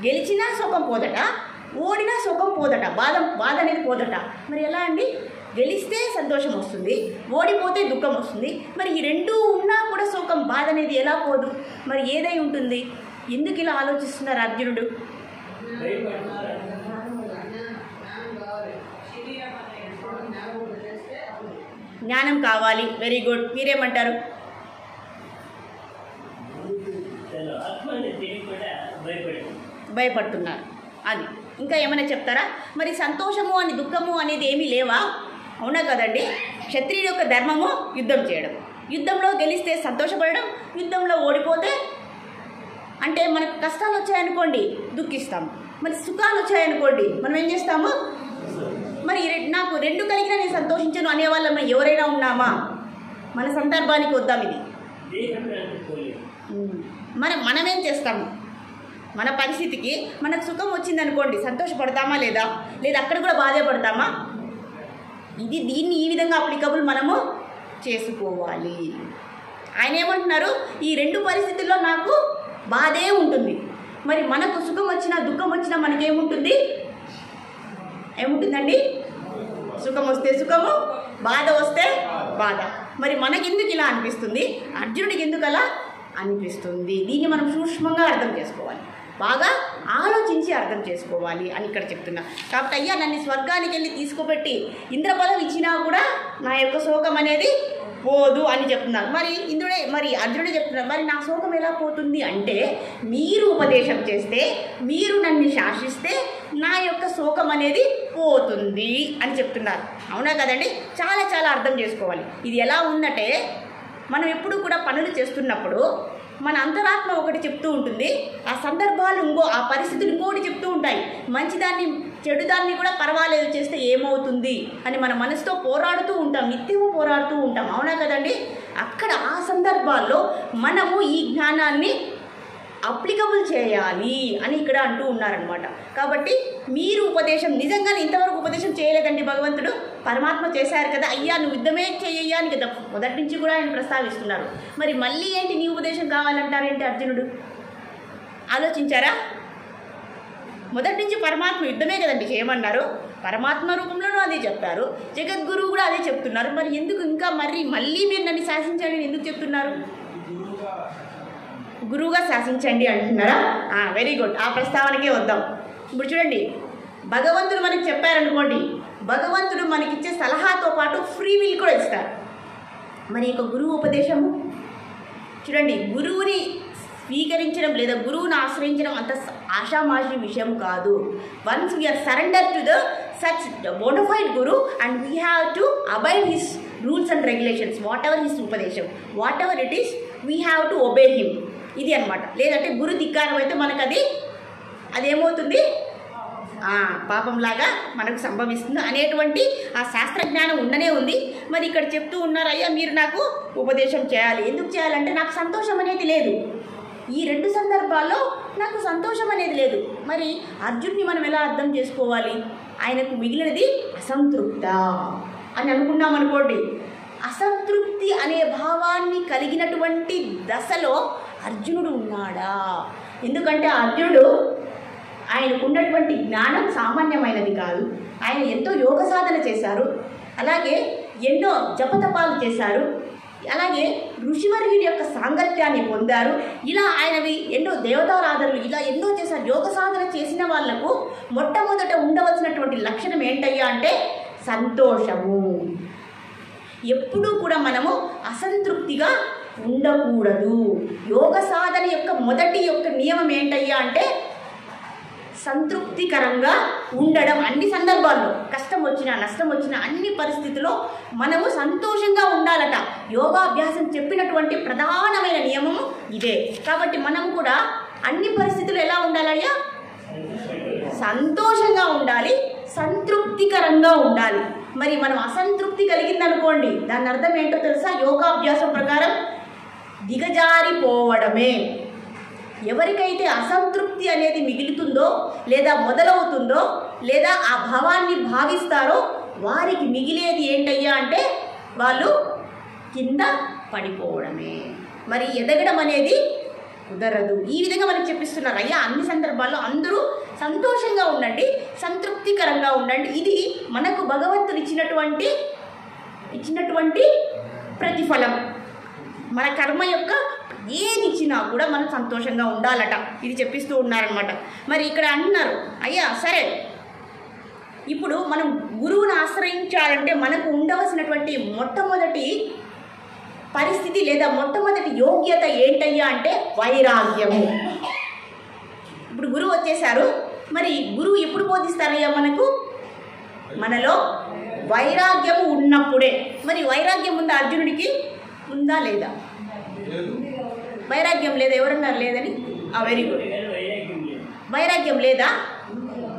గెలిచినా శోకం పోదట, ఓడినా శోకం పోదట, బాధ అనేది పోదట. మరి ఎలా అండి? గెలిస్తే సంతోషం వస్తుంది, ఓడిపోతే దుఃఖం వస్తుంది. మరి ఈ రెండూ ఉన్నా కూడా శోకం, బాధ అనేది ఎలా పోదు? మరి ఏదై ఉంటుంది? ఎందుకు ఇలా ఆలోచిస్తున్నారు అర్జునుడు? జ్ఞానం కావాలి. Very good. మీరేమంటారు? భయపడుతున్నారు అది. ఇంకా ఏమైనా చెప్తారా? మరి సంతోషము అని దుఃఖము అనేది ఏమీ లేవా? అవునా కదండి. క్షత్రియుడి యొక్క ధర్మము యుద్ధం చేయడం, యుద్ధంలో గెలిస్తే సంతోషపడడం, యుద్ధంలో ఓడిపోతే అంటే మనకు కష్టాలు వచ్చాయనుకోండి దుఃఖిస్తాము, మరి సుఖాలు వచ్చాయనుకోండి మనం ఏం చేస్తాము? మరి నాకు రెండు కలిగిన నేను సంతోషించను అనేవాళ్ళం ఎవరైనా ఉన్నామా? మన సందర్భానికి వద్దాం ఇది. మనమేం చేస్తాము? మన పరిస్థితికి మనకు సుఖం వచ్చిందనుకోండి సంతోషపడతామా లేదా? లేదా అక్కడ కూడా బాధే పడతామా? దీన్ని ఈ విధంగా అప్లికబుల్ మనము చేసుకోవాలి. ఆయన ఏమంటున్నారు? ఈ రెండు పరిస్థితుల్లో నాకు బాధే ఉంటుంది. మరి మనకు సుఖం వచ్చినా దుఃఖం వచ్చినా మనకేముంటుంది? ఏముంటుందండి? సుఖం వస్తే సుఖము, బాధ వస్తే బాధ. మరి మనకెందుకు ఇలా అనిపిస్తుంది? అర్జునుడికి ఎందుకు అలా అనిపిస్తుంది? దీన్ని మనం సూక్ష్మంగా అర్థం చేసుకోవాలి, బాగా ఆలోచించి అర్థం చేసుకోవాలి అని ఇక్కడ చెప్తున్నా. కాబట్టి అయ్యా నన్ను స్వర్గానికి వెళ్ళి తీసుకుపెట్టి ఇంద్రపదం ఇచ్చినా కూడా నా యొక్క శోకం అనేది పోదు అని చెప్తున్నారు. మరి అర్జునుడే చెప్తున్నారు, మరి నా శోకం ఎలా పోతుంది అంటే మీరు ఉపదేశం చేస్తే, మీరు నన్ను శాసిస్తే నా యొక్క శోకం అనేది పోతుంది అని చెప్తున్నారు. అవునా కదండి. చాలా చాలా అర్థం చేసుకోవాలి. ఇది ఎలా ఉందంటే మనం ఎప్పుడు కూడా పనులు చేస్తున్నప్పుడు మన అంతరాత్మ ఒకటి చెప్తూ ఉంటుంది, ఆ సందర్భాలు ఆ పరిస్థితులు ఇంకోటి చెప్తూ ఉంటాయి. మంచిదాన్ని చెడుదాన్ని కూడా పర్వాలేదు చేస్తే ఏమవుతుంది అని మన మనసుతో పోరాడుతూ ఉంటాం, నిత్యము పోరాడుతూ ఉంటాం. అవునా కదండి. అక్కడ ఆ సందర్భాల్లో మనము ఈ జ్ఞానాన్ని అప్లికబుల్ చేయాలి అని ఇక్కడ అంటూ ఉన్నారనమాట. కాబట్టి మీరు ఉపదేశం నిజంగానే ఇంతవరకు ఉపదేశం చేయలేదండి భగవంతుడు, పరమాత్మ చేశారు కదా, అయ్యా నువ్వు యుద్ధమే చెయ్యా అని కదా మొదటి నుంచి కూడా ఆయన ప్రస్తావిస్తున్నారు. మరి మళ్ళీ ఏంటి నీ ఉపదేశం కావాలంటారేంటి అర్జునుడు? ఆలోచించారా? మొదటి నుంచి పరమాత్మ యుద్ధమే కదండి చేయమన్నారు, పరమాత్మ రూపంలోనూ అదే చెప్పారు, జగద్గురువు కూడా అదే చెప్తున్నారు. మరి ఎందుకు ఇంకా మళ్ళీ మీరు నన్ను శాసించండి ఎందుకు చెప్తున్నారు? గురువుగా శాసించండి అంటున్నారా? Very good. ఆ ప్రస్తావనకే వద్దాం. ఇప్పుడు చూడండి, భగవంతుడు మనకి చెప్పారనుకోండి, భగవంతుడు మనకిచ్చే సలహాతో పాటు ఫ్రీ విల్ కూడా ఇస్తారు. మరి ఇక గురువు ఉపదేశము చూడండి, గురువుని స్వీకరించడం లేదా గురువుని ఆశ్రయించడం అంత ఆషామాషి విషయం కాదు. Once we are surrender to the such bona fide guru and we have to abide his rules and regulations, whatever his ఉపదేశం, whatever it is we have to obey him. ఇది అనమాట. లేదంటే గురు ధిక్కారం అయితే మనకు అదేమవుతుంది? పాపంలాగా మనకు సంభవిస్తుంది అనేటువంటి ఆ శాస్త్రజ్ఞానం ఉండనే ఉంది. మరి ఇక్కడ చెప్తూ ఉన్నారు, అయ్యా మీరు నాకు ఉపదేశం చేయాలి. ఎందుకు చేయాలంటే నాకు సంతోషం అనేది లేదు, ఈ రెండు సందర్భాల్లో నాకు సంతోషం అనేది లేదు. మరి అర్జున్ని మనం ఎలా అర్థం చేసుకోవాలి? ఆయనకు మిగిలినది అసంతృప్త అని అనుకున్నాం అనుకోండి. అసంతృప్తి అనే భావాన్ని కలిగినటువంటి దశలో అర్జునుడు ఉన్నాడా? ఎందుకంటే అర్జునుడు ఆయనకున్నటువంటి జ్ఞానం సామాన్యమైనది కాదు. ఆయన ఎంతో యోగ సాధన చేశారు, అలాగే ఎన్నో జపతపాలు చేశారు, అలాగే ఋషివర్యుడి యొక్క సాంగత్యాన్ని పొందారు. ఇలా ఆయనవి ఎన్నో దేవతారాధనలు ఇలా ఎన్నో చేశారు. యోగ సాధన చేసిన వాళ్లకు మొట్టమొదట ఉండవలసినటువంటి లక్షణం ఏంటయ్యా అంటే సంతోషము. ఎప్పుడూ కూడా మనము అసంతృప్తిగా ఉండకూడదు. యోగ సాధన యొక్క మొదటి నియమం ఏంటయ్యా అంటే సంతృప్తికరంగా ఉండడం. అన్ని సందర్భాల్లో కష్టం వచ్చినా నష్టం వచ్చినా అన్ని పరిస్థితుల్లో మనము సంతోషంగా ఉండాలట. యోగాభ్యాసం చెప్పినటువంటి ప్రధానమైన నియమము ఇదే. కాబట్టి మనం కూడా అన్ని పరిస్థితులు ఎలా ఉండాలయ్యా? సంతోషంగా ఉండాలి, సంతృప్తికరంగా ఉండాలి. మరి మనం అసంతృప్తి కలిగిందనుకోండి, దాని అర్థం ఏంటో తెలుసా? యోగాభ్యాసం ప్రకారం దిగజారిపోవడమే. ఎవరికైతే అసంతృప్తి అనేది మిగులుతుందో లేదా మొదలవుతుందో లేదా ఆ భావాన్ని భావిస్తారో వారికి మిగిలేది ఏంటయ్యా అంటే వాళ్ళు కింద పడిపోవడమే. మరి ఎదగడం అనేది కుదరదు. ఈ విధంగా మనకు చెప్పిస్తున్నారు, అయ్యా అన్ని సందర్భాల్లో అందరూ సంతోషంగా ఉండండి, సంతృప్తికరంగా ఉండండి. ఇది మనకు భగవంతుడు ఇచ్చినటువంటి ప్రతిఫలం. మన కర్మ యొక్క ఏది ఇచ్చినా కూడా మనం సంతోషంగా ఉండాలట. ఇది చెప్పిస్తూ ఉన్నారనమాట. మరి ఇక్కడ అంటున్నారు, అయ్యా సరే ఇప్పుడు మనం గురువుని ఆశ్రయించాలంటే మనకు ఉండవలసినటువంటి మొట్టమొదటి పరిస్థితి లేదా మొట్టమొదటి యోగ్యత ఏంటయ్యా అంటే వైరాగ్యము. ఇప్పుడు గురువు వచ్చేసారు, మరి గురువు ఎప్పుడు బోధిస్తారయ్యా మనకు? మనలో వైరాగ్యము ఉన్నప్పుడే. మరి వైరాగ్యం ఉందా అర్జునుడికి? ఉందా లేదా? వైరాగ్యం లేదా? ఎవరన్నారు లేదని? Very good. వైరాగ్యం లేదా?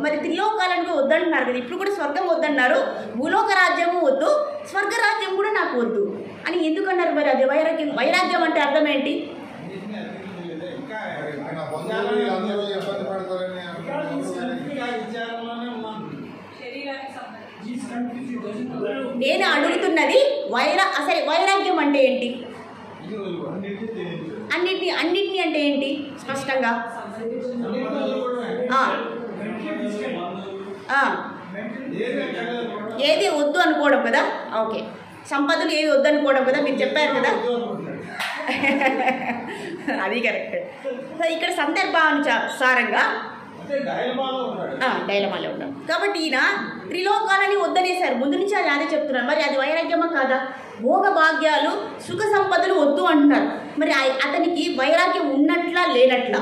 మరి త్రిలోకాలను వద్దంటున్నారు కదా, ఇప్పుడు కూడా స్వర్గం వద్దన్నారు, భూలోక రాజ్యము వద్దు, స్వర్గరాజ్యం కూడా నాకు వద్దు అని ఎందుకన్నారు? మరి అది వైరాగ్యం. వైరాగ్యం అంటే అర్థం ఏంటి? నేను అడుగుతున్నది అసలు వైరాగ్యం అంటే ఏంటి? అన్నిటినీ అంటే ఏంటి స్పష్టంగా? ఏది వద్దు అనుకోవడం కదా. ఓకే, సంపదలు ఏది వద్దు అనుకోవడం కదా, మీరు చెప్పారు కదా. అది కరెక్ట్. సో ఇక్కడ సందర్భానుసారంగా డైలమాలో ఉన్నాం కాబట్టి ఈయన త్రిలోకాలని వద్దనేశారు. ముందు నుంచి అది అదే చెప్తున్నారు. మరి అది వైరాగ్యమా కాదా? భోగ భాగ్యాలు సుఖ సంపదలు వద్దు అంటున్నారు. మరి అతనికి వైరాగ్యం ఉన్నట్లా లేనట్లా?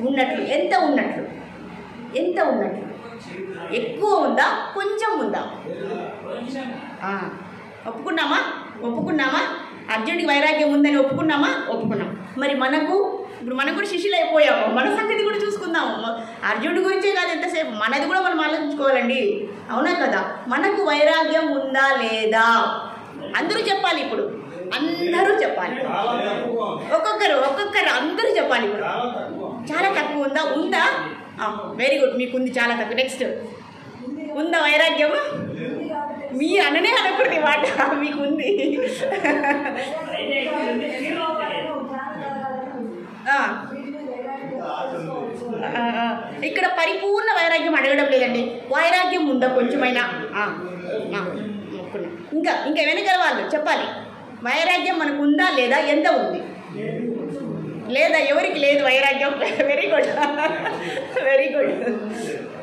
ఉన్నట్లు. ఎంత ఉన్నట్లు? ఎక్కువ ఉందా కొంచెం ఉందా? ఒప్పుకున్నామా? అర్జునుడికి వైరాగ్యం ఉందని ఒప్పుకున్నామా? ఒప్పుకున్నాం. మరి ఇప్పుడు మనకు కూడా శిష్యులు అయిపోయాము, మన సంగతి కూడా చూసుకుందాము. అర్జునుడి గురించే కాదు ఎంతసేపు, మనది కూడా మనం ఆలోచించుకోవాలండి. అవునా కదా? మనకు వైరాగ్యం ఉందా లేదా? అందరూ చెప్పాలి. ఇప్పుడు అందరూ చెప్పాలి, ఒక్కొక్కరు అందరూ చెప్పాలి. ఇప్పుడు చాలా తక్కువ ఉందా? వెరీ గుడ్, మీకుంది చాలా తక్కువ. నెక్స్ట్, ఉందా వైరాగ్యం? మీ అననే అనకూడదు మాట, మీకుంది. ఇక్కడ పరిపూర్ణ వైరాగ్యం అడగడం లేదండి. వైరాగ్యం ఉందా కొంచెమైనా? ఇంకా వెనకల వాళ్ళు చెప్పాలి. వైరాగ్యం మనకు ఉందా లేదా? ఎంత ఉంది? లేదా? ఎవరికి లేదు వైరాగ్యం? Very good.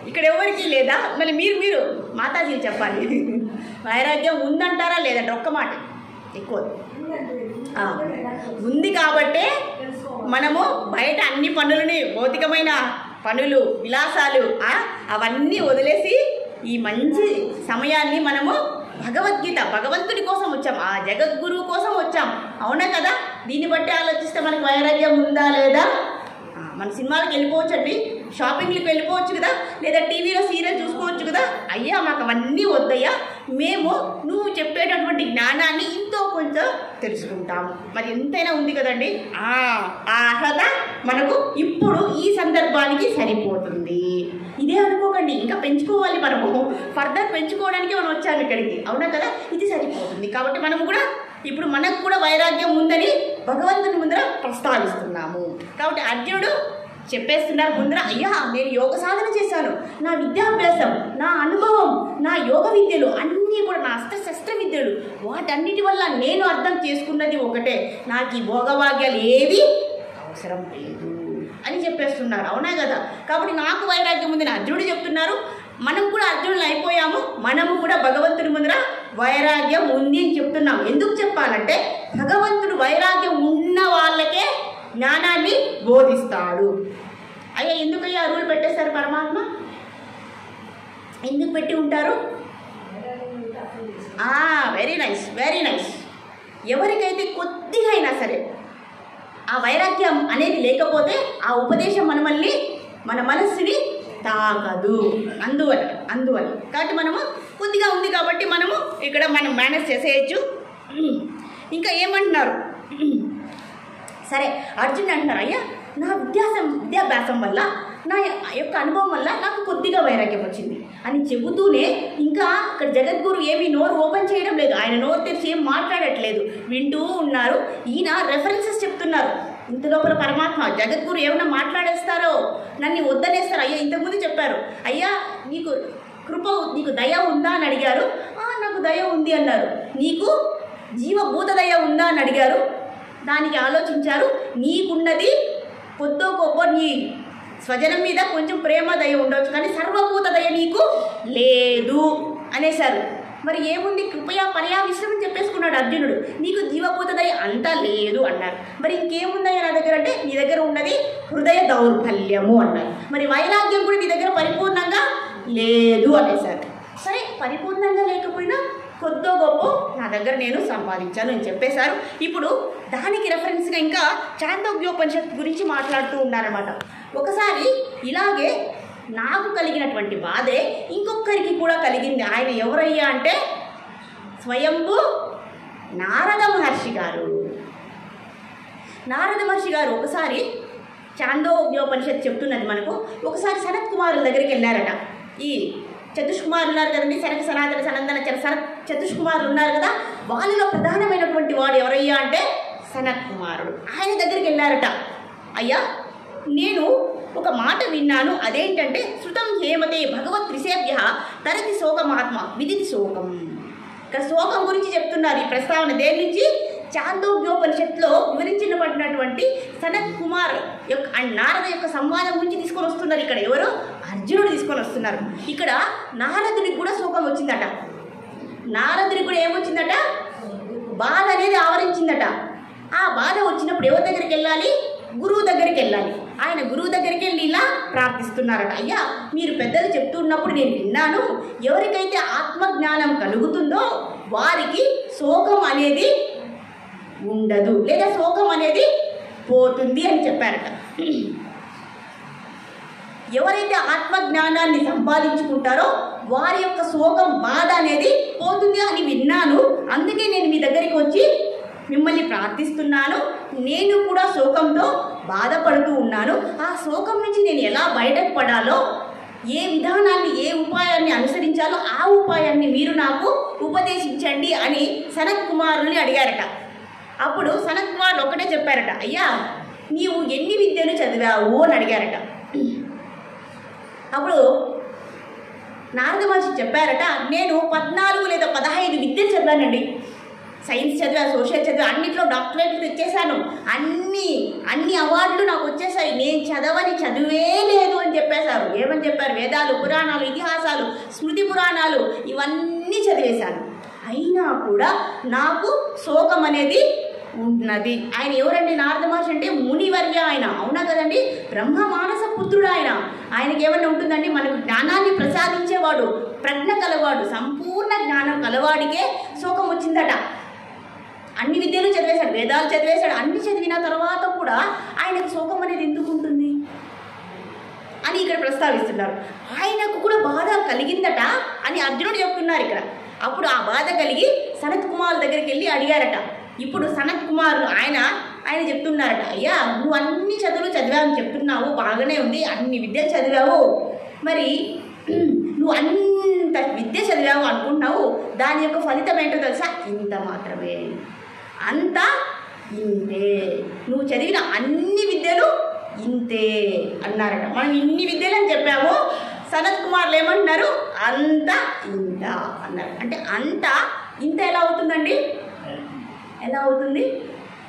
ఇక్కడ ఎవరికి లేదా? మళ్ళీ మీరు మాతాజీలు చెప్పాలి. వైరాగ్యం ఉందంటారా లేదంటే? ఒక్క మాట. ఎక్కువ ఉంది కాబట్టే మనము బయట అన్ని పనులని, భౌతికమైన పనులు, విలాసాలు అవన్నీ వదిలేసి ఈ మంచి సమయాన్ని మనము భగవంతుడి కోసం వచ్చాం, ఆ జగద్గురువు కోసం వచ్చాం. అవునా కదా? దీన్ని బట్టి ఆలోచిస్తే మనకు వైరాగ్యం ఉందా లేదా? మన సినిమాలకు వెళ్ళిపోవచ్చు అండి, షాపింగ్లకు వెళ్ళిపోవచ్చు కదా, లేదా టీవీలో సీరియల్ చూసుకోవచ్చు కదా. అయ్యా మాకు అవన్నీ వద్దయ్యా, మేము నువ్వు చెప్పేటటువంటి జ్ఞానాన్ని ఇంతో కొంచెం తెలుసుకుంటాము. మరి ఎంతైనా ఉంది కదండి. అర్హత మనకు ఇప్పుడు ఈ సందర్భానికి సరిపోతుంది. ఇదే అనుకోకండి, ఇంకా పెంచుకోవాలి. మనము ఫర్దర్ పెంచుకోవడానికి మనం వచ్చాము ఇక్కడికి. అవునా కదా? ఇది సరిపోతుంది. కాబట్టి మనం కూడా ఇప్పుడు మనకు కూడా వైరాగ్యం ఉందని భగవంతుని ముందర ప్రస్తావిస్తున్నాము. కాబట్టి అర్జునుడు చెప్పేస్తున్నారు ముందర, అయ్యా నేను యోగ సాధన చేశాను, నా విద్యాభ్యాసం, నా అనుభవం, నా యోగ విద్యలు అన్నీ కూడా, నా అస్త్రశస్త్ర విద్యలు, వాటన్నిటి వల్ల నేను అర్థం చేసుకున్నది ఒకటే, నాకు ఈ భోగభాగ్యాలు ఏవి అవసరం లేదు అని చెప్పేస్తున్నారు. అవునా కదా? కాబట్టి నాకు వైరాగ్యం ఉందని అర్జునుడు చెప్తున్నారు. మనం కూడా అర్జునులు అయిపోయాము. మనము కూడా భగవంతుడి ముందర వైరాగ్యం ఉంది అని చెప్తున్నాం. ఎందుకు చెప్పాలంటే భగవంతుడు వైరాగ్యం ఉన్న వాళ్ళకే జ్ఞానాన్ని బోధిస్తాడు. అయ్యా ఎందుకయ్యా రూల్ పెట్టేస్తారు పరమాత్మ? ఎందుకు పెట్టి ఉంటారు? Very nice. ఎవరికైతే కొద్దిగా అయినా సరే ఆ వైరాగ్యం అనేది లేకపోతే ఆ ఉపదేశం మన మనస్సుని తాకదు. అందువల్ల కాబట్టి మనము కొద్దిగా ఉంది కాబట్టి మనము ఇక్కడ మేనేజ్ చేసేయచ్చు. ఇంకా ఏమంటున్నారు? సరే అర్జున్ అంటున్నారు, అయ్యా నా విద్యాభ్యాసం వల్ల, నా యొక్క అనుభవం వల్ల నాకు కొద్దిగా వైరాగ్యం వచ్చింది అని చెబుతూనే ఇంకా ఇక్కడ జగద్గురు ఏమీ నోరు ఓపెన్ చేయడం లేదు. ఆయన నోరు తెరిచి ఏం మాట్లాడట్లేదు, వింటూ ఉన్నారు. ఈయన రెఫరెన్సెస్ చెప్తున్నారు. ఇంత లోపల పరమాత్మ జగద్గురు ఏమైనా మాట్లాడేస్తారో, నన్ను వద్దనేస్తారు. అయ్యా ఇంతకుముందు చెప్పారు, అయ్యా నీకు దయ ఉందా అని అడిగారు. నాకు దయ ఉంది అన్నారు. నీకు జీవభూత దయ ఉందా అని అడిగారు. దానికి ఆలోచించారు. నీకున్నది కొద్దో గొప్ప నీ స్వజనం మీద కొంచెం ప్రేమ దయ ఉండొచ్చు, కానీ సర్వభూత దయ నీకు లేదు అనేశారు. మరి ఏముంది, కృపయా పరయా విశ్రమం చెప్పేసుకున్నాడు అర్జునుడు. నీకు జీవభూత దయ అంతా లేదు అన్నారు. మరి ఇంకేముందయ్యా నా దగ్గర అంటే, నీ దగ్గర ఉన్నది హృదయ దౌర్బల్యము అన్నారు. మరి వైరాగ్యం కూడా నీ దగ్గర పరిపూర్ణంగా లేదు అనేసారు. సరే, పరిపూర్ణంగా లేకపోయినా కొద్దో గొప్ప నా దగ్గర నేను సంపాదించాను అని చెప్పేశారు. ఇప్పుడు దానికి రెఫరెన్స్గా ఇంకా చాందోగ్యోపనిషత్ గురించి మాట్లాడుతూ ఉన్నారన్నమాట. ఒకసారి ఇలాగే నాకు కలిగినటువంటి బాధే ఇంకొకరికి కూడా కలిగింది. ఆయన ఎవరయ్యా అంటే స్వయంభూ నారద మహర్షి గారు. నారద మహర్షి గారు ఒకసారి చాందోగ్యోపనిషత్ చెప్తున్నది మనకు. ఒకసారి సనత్ కుమారుల దగ్గరికి వెళ్ళారట. ఈ చతుష్కుమారులు ఉన్నారు కదండి, సనక సనాతన సనందన చతుష్కుమారులు ఉన్నారు కదా, వాళ్ళలో ప్రధానమైనటువంటి వాడు ఎవరయ్యా అంటే సనత్ కుమారుడు. ఆయన దగ్గరికి వెళ్ళారట. అయ్యా, నేను ఒక మాట విన్నాను, అదేంటంటే శృతం హేమతే భగవత్ త్రిసేభ్య తరతి శోకమాత్మ విదితి శోకం. ఇక్కడ శోకం గురించి చెప్తున్నారు. ఈ ప్రస్తావన దేని నుంచి? చాందోగ్యోపనిషత్తులో వివరించబడినటువంటి సనత్ కుమార్ యొక్క నారద యొక్క సంవాదం గురించి తీసుకొని వస్తున్నారు. ఇక్కడ ఎవరు? అర్జునుడు తీసుకొని వస్తున్నారు. ఇక్కడ నారదుడికి కూడా శోకం వచ్చిందట. నారదుడికి కూడా ఏమొచ్చిందట? బాధ అనేది ఆవరించిందట. ఆ బాధ వచ్చినప్పుడు ఎవరి దగ్గరికి వెళ్ళాలి? గురువు దగ్గరికి వెళ్ళాలి. ఆయన గురువు దగ్గరికి వెళ్ళి ఇలా ప్రార్థిస్తున్నారట. అయ్యా, మీరు పెద్దలు చెప్తున్నప్పుడు నేను విన్నాను, ఎవరికైతే ఆత్మజ్ఞానం కలుగుతుందో వారికి శోకం అనేది ఉండదు, లేదా శోకం అనేది పోతుంది అని చెప్పారట. ఎవరైతే ఆత్మజ్ఞానాన్ని సంపాదించుకుంటారో వారి యొక్క శోకం బాధ అనేది పోతుంది అని విన్నాను. అందుకే నేను మీ దగ్గరికి వచ్చి మిమ్మల్ని ప్రార్థిస్తున్నాను. నేను కూడా శోకంతో బాధపడుతూ ఉన్నాను. ఆ శోకం నుంచి నేను ఎలా బయటకు పడాలో, ఏ విధానాన్ని, ఏ ఉపాయాన్ని అనుసరించాలో ఆ ఉపాయాన్ని మీరు నాకు ఉపదేశించండి అని సనత్ కుమారుల్ని అడిగారట. అప్పుడు సనత్ కుమారులు ఒకటే చెప్పారట. అయ్యా, నీవు ఎన్ని విద్యలు చదివావు అని అడిగారట. అప్పుడు నారద మహర్షి చెప్పారట, నేను 14 లేదా 15 విద్యలు చదివానండి. సైన్స్ చదివా, సోషల్ చదివా, అన్నింటిలో డాక్టరేట్లు తెచ్చేసాను, అన్ని అవార్డులు నాకు వచ్చేసాయి, నేను చదవని చదువే లేదు అని చెప్పేశారు. ఏమని చెప్పారు? వేదాలు, పురాణాలు, ఇతిహాసాలు, స్మృతి పురాణాలు ఇవన్నీ చదివేశాను, అయినా కూడా నాకు శోకం అనేది ఉన్నది. ఆయన ఎవరండి? నారద మహర్షి అంటే మునివర్య ఆయన, అవునా కదండి? బ్రహ్మ మానస పుత్రుడు ఆయన. ఆయనకి ఏమన్నా ఉంటుందండి? మనకు జ్ఞానాన్ని ప్రసాదించేవాడు, ప్రజ్ఞ కలవాడు, సంపూర్ణ జ్ఞానం కలవాడికే శోకం వచ్చిందట. అన్ని విద్యలు చదివేశాడు, వేదాలు చదివేశాడు, అన్ని చదివిన తర్వాత కూడా ఆయనకు శోకం అనేది ఎందుకు ఉంటుంది అని ఇక్కడ ప్రస్తావిస్తున్నారు. ఆయనకు కూడా బాధ కలిగిందట అని అర్జునుడు చెప్తున్నారు ఇక్కడ. అప్పుడు ఆ బాధ కలిగి సనత్ కుమారుల దగ్గరికి వెళ్ళి అడిగారట. ఇప్పుడు సనత్ కుమారులు ఆయన చెప్తున్నారట, అయ్యా, నువ్వు అన్ని చదువులు చదివావని చెప్తున్నావు, బాగానే ఉంది, అన్ని విద్యలు చదివావు, మరి నువ్వు అంత విద్య చదివావు అనుకుంటున్నావు, దాని యొక్క ఫలితం ఏంటో తెలుసా? ఇంత మాత్రమే, అంతా ఇంతే, నువ్వు చదివిన అన్ని విద్యలు ఇంతే అన్నారట. మనం ఇన్ని విద్యలు అని చెప్పాము, సనత్ కుమారులు ఏమంటున్నారు? అంత ఇంత అన్నారు. అంటే అంత ఇంత ఎలా అవుతుందండి? ఎలా అవుతుంది?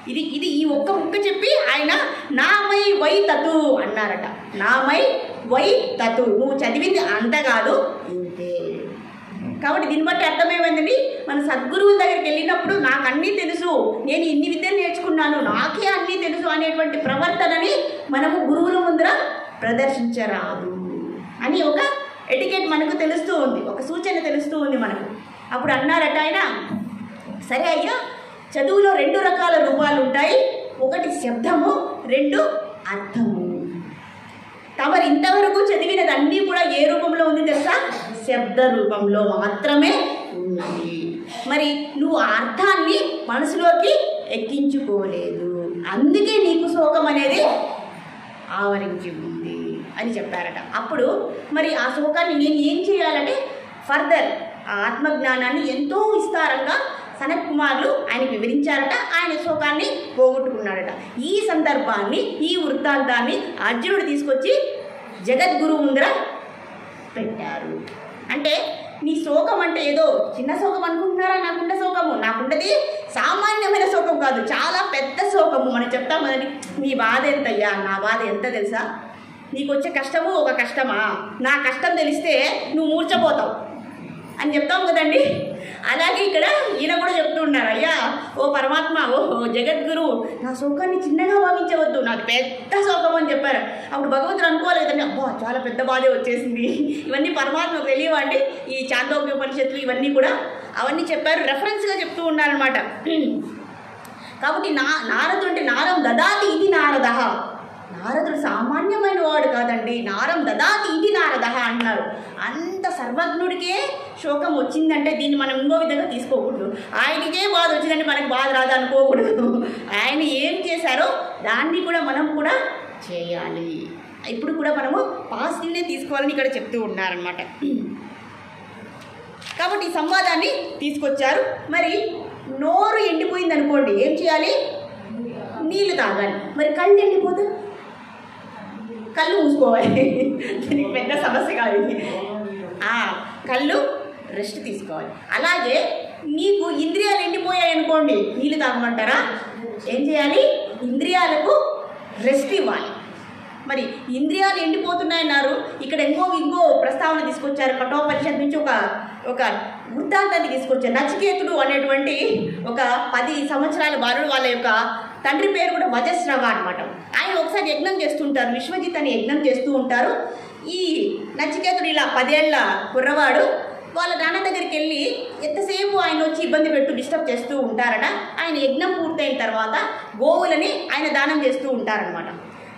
ఇది ఈ ఒక్క ముక్క చెప్పి ఆయన నామై వై తతు అన్నారట. నామై వై తతు, నువ్వు చదివింది అంత కాదు, ఇంతే. కాబట్టి దీన్ని బట్టి అర్థమేమైందండి? మన సద్గురువుల దగ్గరికి వెళ్ళినప్పుడు నాకు అన్నీ తెలుసు, నేను ఇన్ని విద్యలు నేర్చుకున్నాను, నాకే అన్నీ తెలుసు అనేటువంటి ప్రవర్తనని మనము గురువుల ముందర ప్రదర్శించరాదు అని ఒక ఎటికెట్ మనకు తెలుస్తూ ఉంది, ఒక సూచన తెలుస్తూ ఉంది మనకు. అప్పుడు అన్నారట ఆయన, సరే అయ్యా, చదువులో 2 రకాల రూపాలు ఉంటాయి, ఒకటి శబ్దము, 2 అర్థము. తమరు ఇంతవరకు చదివినది అన్నీ కూడా ఏ రూపంలో ఉంది తెలుసా? శబ్ద రూపంలో మాత్రమే ఉన్నది. మరి నువ్వు ఆ అర్థాన్ని మనసులోకి ఎక్కించుకోలేదు, అందుకే నీకు శోకం అనేది ఆవరించి ఉంది అని చెప్పారట. అప్పుడు మరి ఆ శోకాన్ని నేను ఏం చేయాలంటే ఫర్దర్ ఆ ఆత్మజ్ఞానాన్ని ఎంతో విస్తారంగా సనత్ కుమారులు ఆయనకు వివరించారట. ఆయన శోకాన్ని పోగొట్టుకున్నాడట. ఈ సందర్భాన్ని, ఈ వృత్తాంతాన్ని అర్జునుడు తీసుకొచ్చి జగద్గురు ముందర పెట్టారు. అంటే నీ శోకం అంటే ఏదో చిన్న శోకం అనుకుంటున్నారా? నాకుండ శోకము, నాకుండది సామాన్యమైన శోకం కాదు, చాలా పెద్ద శోకము. మనం చెప్తాం కదండి, నీ బాధ ఎంతయ్యా, నా బాధ ఎంత తెలుసా? నీకు వచ్చే కష్టము ఒక కష్టమా, నా కష్టం తెలిస్తే నువ్వు మూర్చపోతావు అని చెప్తాం కదండి. అలాగే ఇక్కడ ఈయన కూడా చెప్తూ ఉన్నారు, అయ్యా ఓ పరమాత్మ, ఓ జగద్గురు, నా శోకాన్ని చిన్నగా భావించవద్దు, నాకు పెద్ద శోకం అని చెప్పారు. అప్పుడు భగవంతుడు అనుకోవాలి కదండి, అబ్బా చాలా పెద్ద బాధే వచ్చేసింది. ఇవన్నీ పరమాత్మకు తెలియవండి. ఈ చాందోగ్య ఉపనిషత్తులు ఇవన్నీ కూడా అవన్నీ చెప్పారు, రెఫరెన్స్గా చెప్తూ ఉన్నారనమాట. కాబట్టి నారదుడు నారం దదాతి ఇది నారద, నారదుడు సామాన్యమైన వాడు కాదండి. నారం దదాతి ఇది నారద అంటున్నారు. అంత సర్వజ్ఞుడికే శోకం వచ్చిందంటే దీన్ని మనం ఇంకో విధంగా తీసుకోకూడదు. ఆయనకే బాధ వచ్చిందంటే మనకి బాధ రాదు అనుకోకూడదు. ఆయన ఏం చేశారో దాన్ని కూడా మనం కూడా చేయాలి. ఇప్పుడు కూడా మనము పాజిటివ్నే తీసుకోవాలని ఇక్కడ చెప్తూ ఉన్నారనమాట. కాబట్టి ఈ సంవాదాన్ని తీసుకొచ్చారు. మరి నోరు ఎండిపోయింది అనుకోండి, ఏం చేయాలి? నీళ్లు తాగాలి. మరి కళ్ళు ఎండిపోతే కళ్ళు మూసుకోవాలి. దీనికి పెద్ద సమస్య కాదు ఇది. కళ్ళు రెస్ట్ తీసుకోవాలి. అలాగే నీకు ఇంద్రియాలు ఎండిపోయాయి అనుకోండి, నీళ్ళు తాగమంటారా? ఏం చేయాలి? ఇంద్రియాలకు రెస్ట్ ఇవ్వాలి. మరి ఇంద్రియాలు ఎండిపోతున్నాయన్నారు. ఇక్కడ ఇంకో ప్రస్తావన తీసుకొచ్చారు. కఠోపనిషత్ నుంచి ఒక వృత్తాంతాన్ని తీసుకొచ్చారు. నచికేతుడు అనేటువంటి ఒక 10 సంవత్సరాల బాలుడు, వాళ్ళ యొక్క తండ్రి పేరు కూడా వజస్రవ అనమాట. ఆయన ఒకసారి యజ్ఞం చేస్తుంటారు, విశ్వజిత్ అని యజ్ఞం చేస్తూ ఉంటారు. ఈ నచికేతుడు ఇలా 10 ఏళ్ల కుర్రవాడు వాళ్ళ నాన్న దగ్గరికి వెళ్ళి ఎంతసేపు ఆయన వచ్చి ఇబ్బంది పెట్టు డిస్టర్బ్ చేస్తూ ఉంటారట. ఆయన యజ్ఞం పూర్తయిన తర్వాత గోవులని ఆయన దానం చేస్తూ ఉంటారనమాట.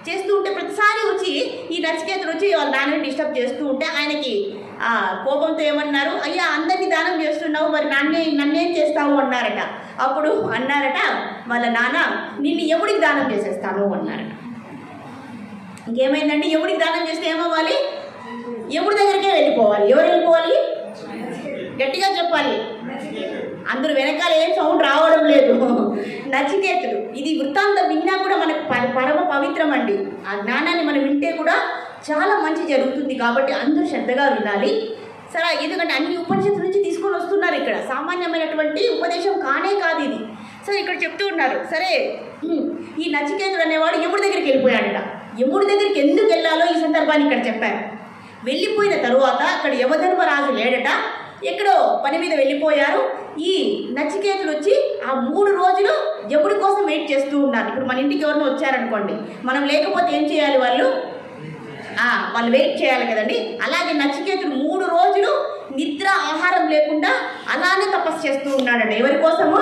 చేస్తూ ఉంటే ప్రతిసారి వచ్చి ఈ నచికేతుడు వచ్చి వాళ్ళ నాన్నని డిస్టర్బ్ చేస్తూ ఉంటే ఆయనకి కోపంతో ఏమన్నారు, అయ్యా అందరినీ దానం చేస్తున్నావు, మరి నన్నేం చేస్తావు అన్నారట. అప్పుడు అన్నారట వాళ్ళ నాన్న, నిన్ను ఎవడికి దానం చేసేస్తాను అన్నారట. ఇంకేమైందండి? ఎవడికి దానం చేస్తే ఏమవ్వాలి? ఎవరి దగ్గరికే వెళ్ళిపోవాలి. ఎవరు వెళ్ళిపోవాలి? గట్టిగా చెప్పాలి. అందరూ వెనకాల ఏం సౌండ్ రావడం లేదు. నచికేతుడు. ఇది వృత్తాంతం విన్నా కూడా మనకు పరమ పవిత్రం అండి. ఆ జ్ఞానాన్ని మనం వింటే కూడా చాలా మంచి జరుగుతుంది. కాబట్టి అందరూ శ్రద్ధగా వినాలి. సరే, ఎందుకంటే అన్ని ఉపనిషత్తుల నుంచి తీసుకొని వస్తున్నారు. ఇక్కడ సామాన్యమైనటువంటి ఉపదేశం కానే కాదు ఇది. సరే, ఇక్కడ చెప్తూ ఉన్నారు. సరే, ఈ నచికేతుడు అనేవాడు యముడి దగ్గరికి వెళ్ళిపోయాడట. యముడి దగ్గరికి ఎందుకు వెళ్ళాలో ఈ సందర్భాన్ని ఇక్కడ చెప్పారు. వెళ్ళిపోయిన తరువాత అక్కడ యమధర్మరాజు లేడట, ఎక్కడో పని మీద వెళ్ళిపోయారు. ఈ నచికేతుడు వచ్చి ఆ 3 రోజులు యముడి కోసం వెయిట్ చేస్తూ ఉన్నారు. ఇప్పుడు మన ఇంటికి ఎవరినో వచ్చారనుకోండి, మనం లేకపోతే ఏం చేయాలి? వాళ్ళు వెయిట్ చేయాలి కదండి. అలాగే నచికేతుడు 3 రోజులు నిద్ర ఆహారం లేకుండా అలానే తపస్సు చేస్తూ ఉన్నాడట. ఎవరి కోసము?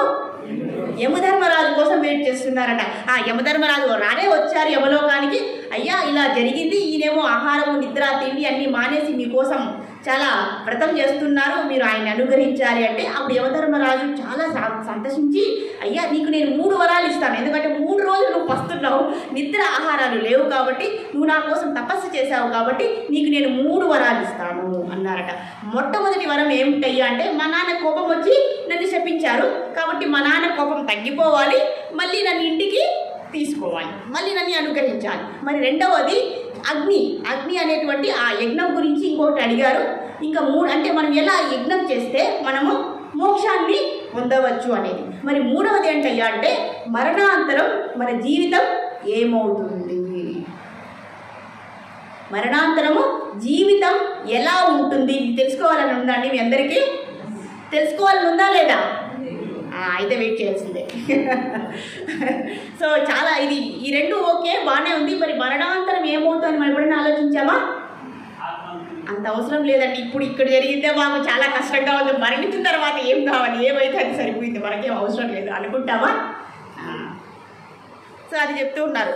యమధర్మరాజు కోసం వెయిట్ చేస్తున్నారట. యమధర్మరాజు రానే వచ్చారు యమలోకానికి. అయ్యా ఇలా జరిగింది, ఈయనేమో ఆహారము నిద్ర తిండి అన్నీ మానేసి మీకోసం చాలా వ్రతం చేస్తున్నారు, మీరు ఆయన్ని అనుగ్రహించాలి అంటే అప్పుడు యమధర్మరాజు చాలా సంతోషించి, అయ్యా నీకు నేను 3 వరాలు ఇస్తాను. ఎందుకంటే 3 రోజులు నువ్వు పస్తున్నావు, నిద్ర ఆహారాలు లేవు కాబట్టి, నువ్వు నా కోసం తపస్సు చేశావు కాబట్టి నీకు నేను 3 వరాలు ఇస్తాను అన్నారట. మొట్టమొదటి వరం ఏమిటయ్యా అంటే, మా నాన్న కోపం వచ్చి నన్ను శపించారు కాబట్టి మా నాన్న కోపం తగ్గిపోవాలి, మళ్ళీ నన్ను ఇంటికి తీసుకోవాలి, మళ్ళీ నన్ను అనుగ్రహించాలి. మరి రెండవది అగ్ని అనేటువంటి ఆ యజ్ఞం గురించి ఇంకొకటి అడిగారు. ఇంకా 3 అంటే మనం ఎలా యజ్ఞం చేస్తే మనము మోక్షాన్ని పొందవచ్చు అనేది. మరి 3వది ఏంటయ్యా అంటే, మరణాంతరం మన జీవితం ఏమవుతుంది, మరణాంతరము జీవితం ఎలా ఉంటుంది ఇది తెలుసుకోవాలని ఉందండి. మీ అందరికీ తెలుసుకోవాలని ఉందా లేదా? అయితే వెయిట్ చేయాల్సిందే. సో చాలా ఈ 2 ఓకే, బాగానే ఉంది. మరి మరణాంతరం ఏమవుతుందని మనం ఎప్పుడైనా ఆలోచించామా? అంత అవసరం లేదండి. ఇప్పుడు ఇక్కడ జరిగితే మాకు చాలా కష్టంగా ఉంది, మరణించిన తర్వాత ఏం కావాలి, ఏమైతే అది సరిపోయింది, మనకేం అవసరం లేదు అనుకుంటామా? సో అది చెప్తూ ఉన్నారు.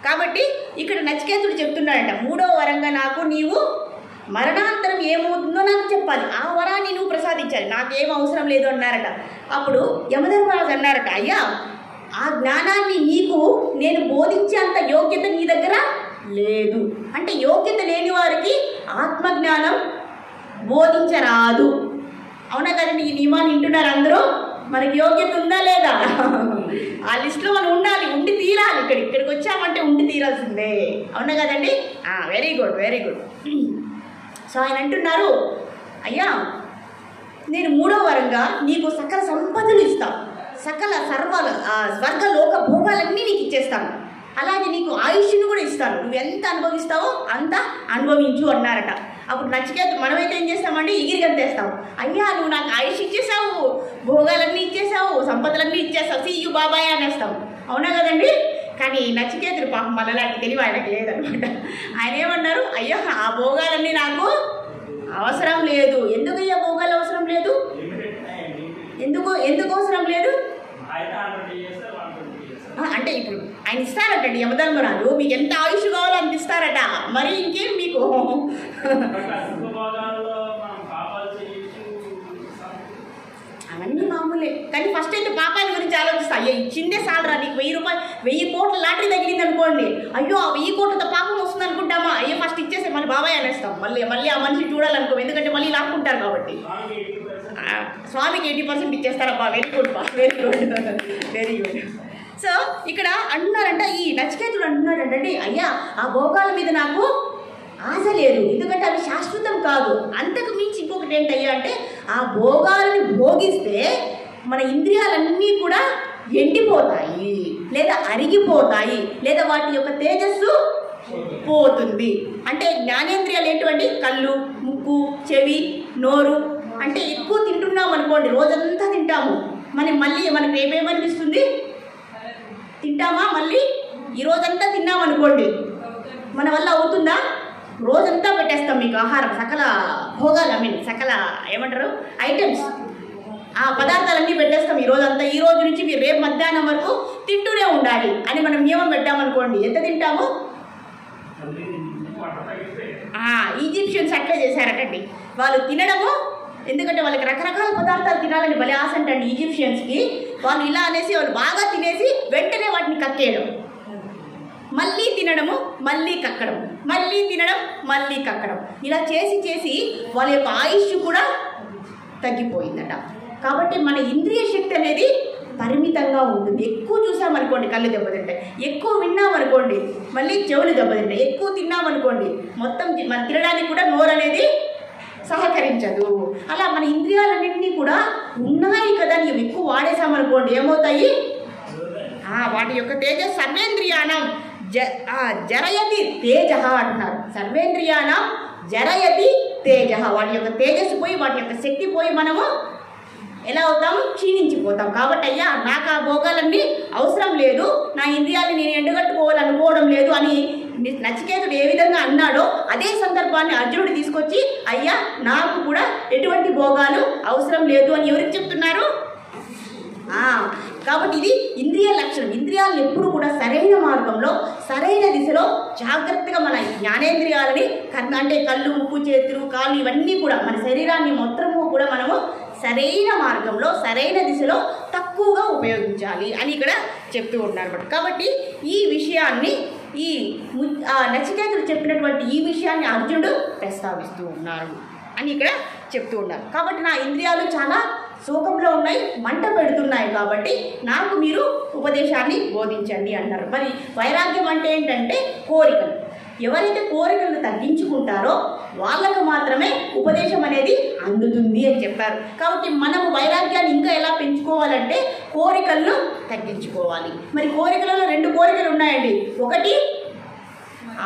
కాబట్టి ఇక్కడ నచికేతుడు చెప్తున్నాడట, 3వ వరంగా నాకు నీవు మరణాంతరం ఏమవుతుందో నాకు చెప్పాలి, ఆ వరాన్ని నువ్వు ప్రసాదించాలి, నాకేం అవసరం లేదు అన్నారట. అప్పుడు యమధర్మరాజు అన్నారట, అయ్యా ఆ జ్ఞానాన్ని నీకు నేను బోధించేంత యోగ్యత నీ దగ్గర లేదు. అంటే యోగ్యత లేని వారికి ఆత్మజ్ఞానం బోధించరాదు. అవునా కదండి? ఈ నియమాన్ని వింటున్నారు అందరూ. మనకి యోగ్యత ఉందా లేదా? ఆ లిస్టులో మనం ఉండాలి, ఉండి తీరాలి. ఇక్కడికి వచ్చామంటే ఉండి తీరాల్సిందే. అవునా కదండి? Very good, very good. So ఆయన అంటున్నారు, అయ్యా నేను 3వ వరంగా నీకు సకల సంపదలు ఇస్తాను, సకల సర్వాల స్వర్గలోక భోగాలన్నీ నీకు ఇచ్చేస్తాను. అలాగే నీకు ఆయుష్ను కూడా ఇస్తాను, నువ్వు ఎంత అనుభవిస్తావో అంత అనుభవించు అన్నారట. అప్పుడు నచికేతుడు మనమైతే ఏం చేస్తామంటే ఎగిరిగంతేస్తాం, అయ్యా నువ్వు నాకు ఆయుష్ ఇచ్చేసావు, భోగాలన్నీ ఇచ్చేసావు, సంపదలన్నీ ఇచ్చేసావు, సీ యు బాబాయ్ అనేస్తాం, అవునా కదండి. కానీ నచికేతుడు పాపం మనలాంటి తెలివి ఆయనకు లేదనమాట. ఆయన ఏమన్నారు, అయ్యో ఆ భోగాలన్నీ నాకు అవసరం లేదు. ఎందుకయ్యా భోగాలు అవసరం లేదు? ఎందుకు అవసరం లేదు అంటే ఇప్పుడు ఆయన ఇస్తారటండి యమధర్మరాజు, మీకు ఎంత ఆయుష్ కావాలో అంత ఇస్తారట. మరి ఇంకేం మీకు అవన్నీ మామూలే. కానీ ఫస్ట్ అయితే పాపాల గురించి ఆలోచిస్తా, అయ్యో ఇచ్చిందే చాలరా, నీకు 1000 రూపాయలు 1000 కోట్ల లాటరీ తగిలింది అనుకోండి, అయ్యో ఆ 1000 కోట్లతో పాపం వస్తుంది అనుకుంటామా, అయ్యో ఫస్ట్ ఇచ్చేసే మళ్ళీ బాబాయ్ అనేస్తాం, మళ్ళీ ఆ మనిషి చూడాలనుకో, ఎందుకంటే మళ్ళీ లాక్కుంటారు కాబట్టి. స్వామికి 80% ఇచ్చేస్తారబ్బా, వెరీ గుడ్ బా, very good very good. So ఇక్కడ అంటున్నారంట, ఈ నచికేతుడు అంటున్నాడంటే, అయ్యా ఆ భోగాల మీద నాకు ఆశ లేదు, ఎందుకంటే అవి శాశ్వతం కాదు. అంతకు మించి ఇంకొకటి ఏంటయ్యా అంటే, ఆ భోగాలను భోగిస్తే మన ఇంద్రియాలన్నీ కూడా ఎండిపోతాయి, లేదా అరిగిపోతాయి, లేదా వాటి యొక్క తేజస్సు పోతుంది. అంటే జ్ఞానేంద్రియాలు ఏంటండి, కళ్ళు, ముక్కు, చెవి, నోరు. అంటే ఎక్కువ తింటున్నాం అనుకోండి, రోజంతా తింటాము, మనకి రేపేమనిపిస్తుంది, తింటామా, మళ్ళీ ఈ రోజంతా తిన్నామనుకోండి మన వల్ల అవుతుందా? రోజంతా పెట్టేస్తాం మీకు ఆహారం, సకల భోగాలు, సకల ఏమంటారు ఐటమ్స్, ఆ పదార్థాలన్నీ పెట్టేస్తాం ఈ రోజంతా. ఈ రోజు నుంచి మీరు రేపు మధ్యాహ్నం వరకు తింటూనే ఉండాలి అని మనం నియమం పెట్టామనుకోండి, ఎంత తింటాము? ఈజిప్షియన్స్ అట్లే చేశారటండి. వాళ్ళు తినడము, ఎందుకంటే వాళ్ళకి రకరకాల పదార్థాలు తినాలని భలే ఆశ అంటండి ఈజిప్షియన్స్కి. వాళ్ళు ఇలా అనేసి వాళ్ళు బాగా తినేసి వెంటనే వాటిని కక్కేయడం, మళ్ళీ తినడము, మళ్ళీ కక్కడం, మళ్ళీ తినడం, మళ్ళీ కక్కడం, ఇలా చేసి వాళ్ళ యొక్క ఆయుష్ కూడా తగ్గిపోయిందట. కాబట్టి మన ఇంద్రియ శక్తి అనేది పరిమితంగా ఉంటుంది. ఎక్కువ చూసామనుకోండి కళ్ళు దెబ్బతింటాయి, ఎక్కువ విన్నామనుకోండి మళ్ళీ చెవులు దెబ్బతింటాయి, ఎక్కువ తిన్నామనుకోండి మొత్తం మన తినడానికి కూడా నోరు అనేది సహకరించదు. అలా మన ఇంద్రియాలన్నింటినీ కూడా ఉన్నాయి కదా అని ఎక్కువ వాడేసామనుకోండి ఏమవుతాయి, వాటి యొక్క తేజస్ సర్వేంద్రియానం జరయతి తేజ అంటున్నారు. సర్వేంద్రియానం జరయతి తేజ, వాటి యొక్క తేజస్సు పోయి, వాటి యొక్క శక్తి పోయి మనము ఎలా అవుతాము, క్షీణించిపోతాం. కాబట్టి అయ్యా నాకు ఆ భోగాలన్నీ అవసరం లేదు, నా ఇంద్రియాన్ని నేను ఎండగట్టుకోవాలనుకోవడం లేదు అని నచికేతుడు ఏ విధంగా అన్నాడో అదే సందర్భాన్ని అర్జునుడు తీసుకొచ్చి, అయ్యా నాకు కూడా ఎటువంటి భోగాలు అవసరం లేదు అని ఎవరికి చెప్తున్నారు? కాబట్టి ఇది ఇంద్రియ లక్షణం. ఇంద్రియాలను ఎప్పుడు కూడా సరైన మార్గంలో, సరైన దిశలో జాగ్రత్తగా మన జ్ఞానేంద్రియాలని అంటే కళ్ళు, ముక్కు, చేతులు, కాళ్ళు ఇవన్నీ కూడా మన శరీరాన్ని మొత్తము కూడా మనము సరైన మార్గంలో, సరైన దిశలో తక్కువగా ఉపయోగించాలి అని ఇక్కడ చెప్తూ ఉన్నారు. కాబట్టి ఈ విషయాన్ని ఈ నచికేతుడు చెప్పినటువంటి ఈ విషయాన్ని అర్జునుడు ప్రస్తావిస్తూ ఉన్నారు అని ఇక్కడ చెప్తూ ఉన్నారు. కాబట్టి నా ఇంద్రియాలు చాలా శోకంలో ఉన్నాయి, మంట పెడుతున్నాయి, కాబట్టి నాకు మీరు ఉపదేశాన్ని బోధించండి అంటారు. మరి వైరాగ్యం అంటే ఏంటంటే కోరికలు. ఎవరైతే కోరికలను తగ్గించుకుంటారో వాళ్ళకు మాత్రమే ఉపదేశం అనేది అందుతుంది అని చెప్పారు. కాబట్టి మనము వైరాగ్యాన్ని ఇంకా ఎలా పెంచుకోవాలంటే కోరికలను తగ్గించుకోవాలి. మరి కోరికలలో 2 కోరికలు ఉన్నాయండి. ఒకటి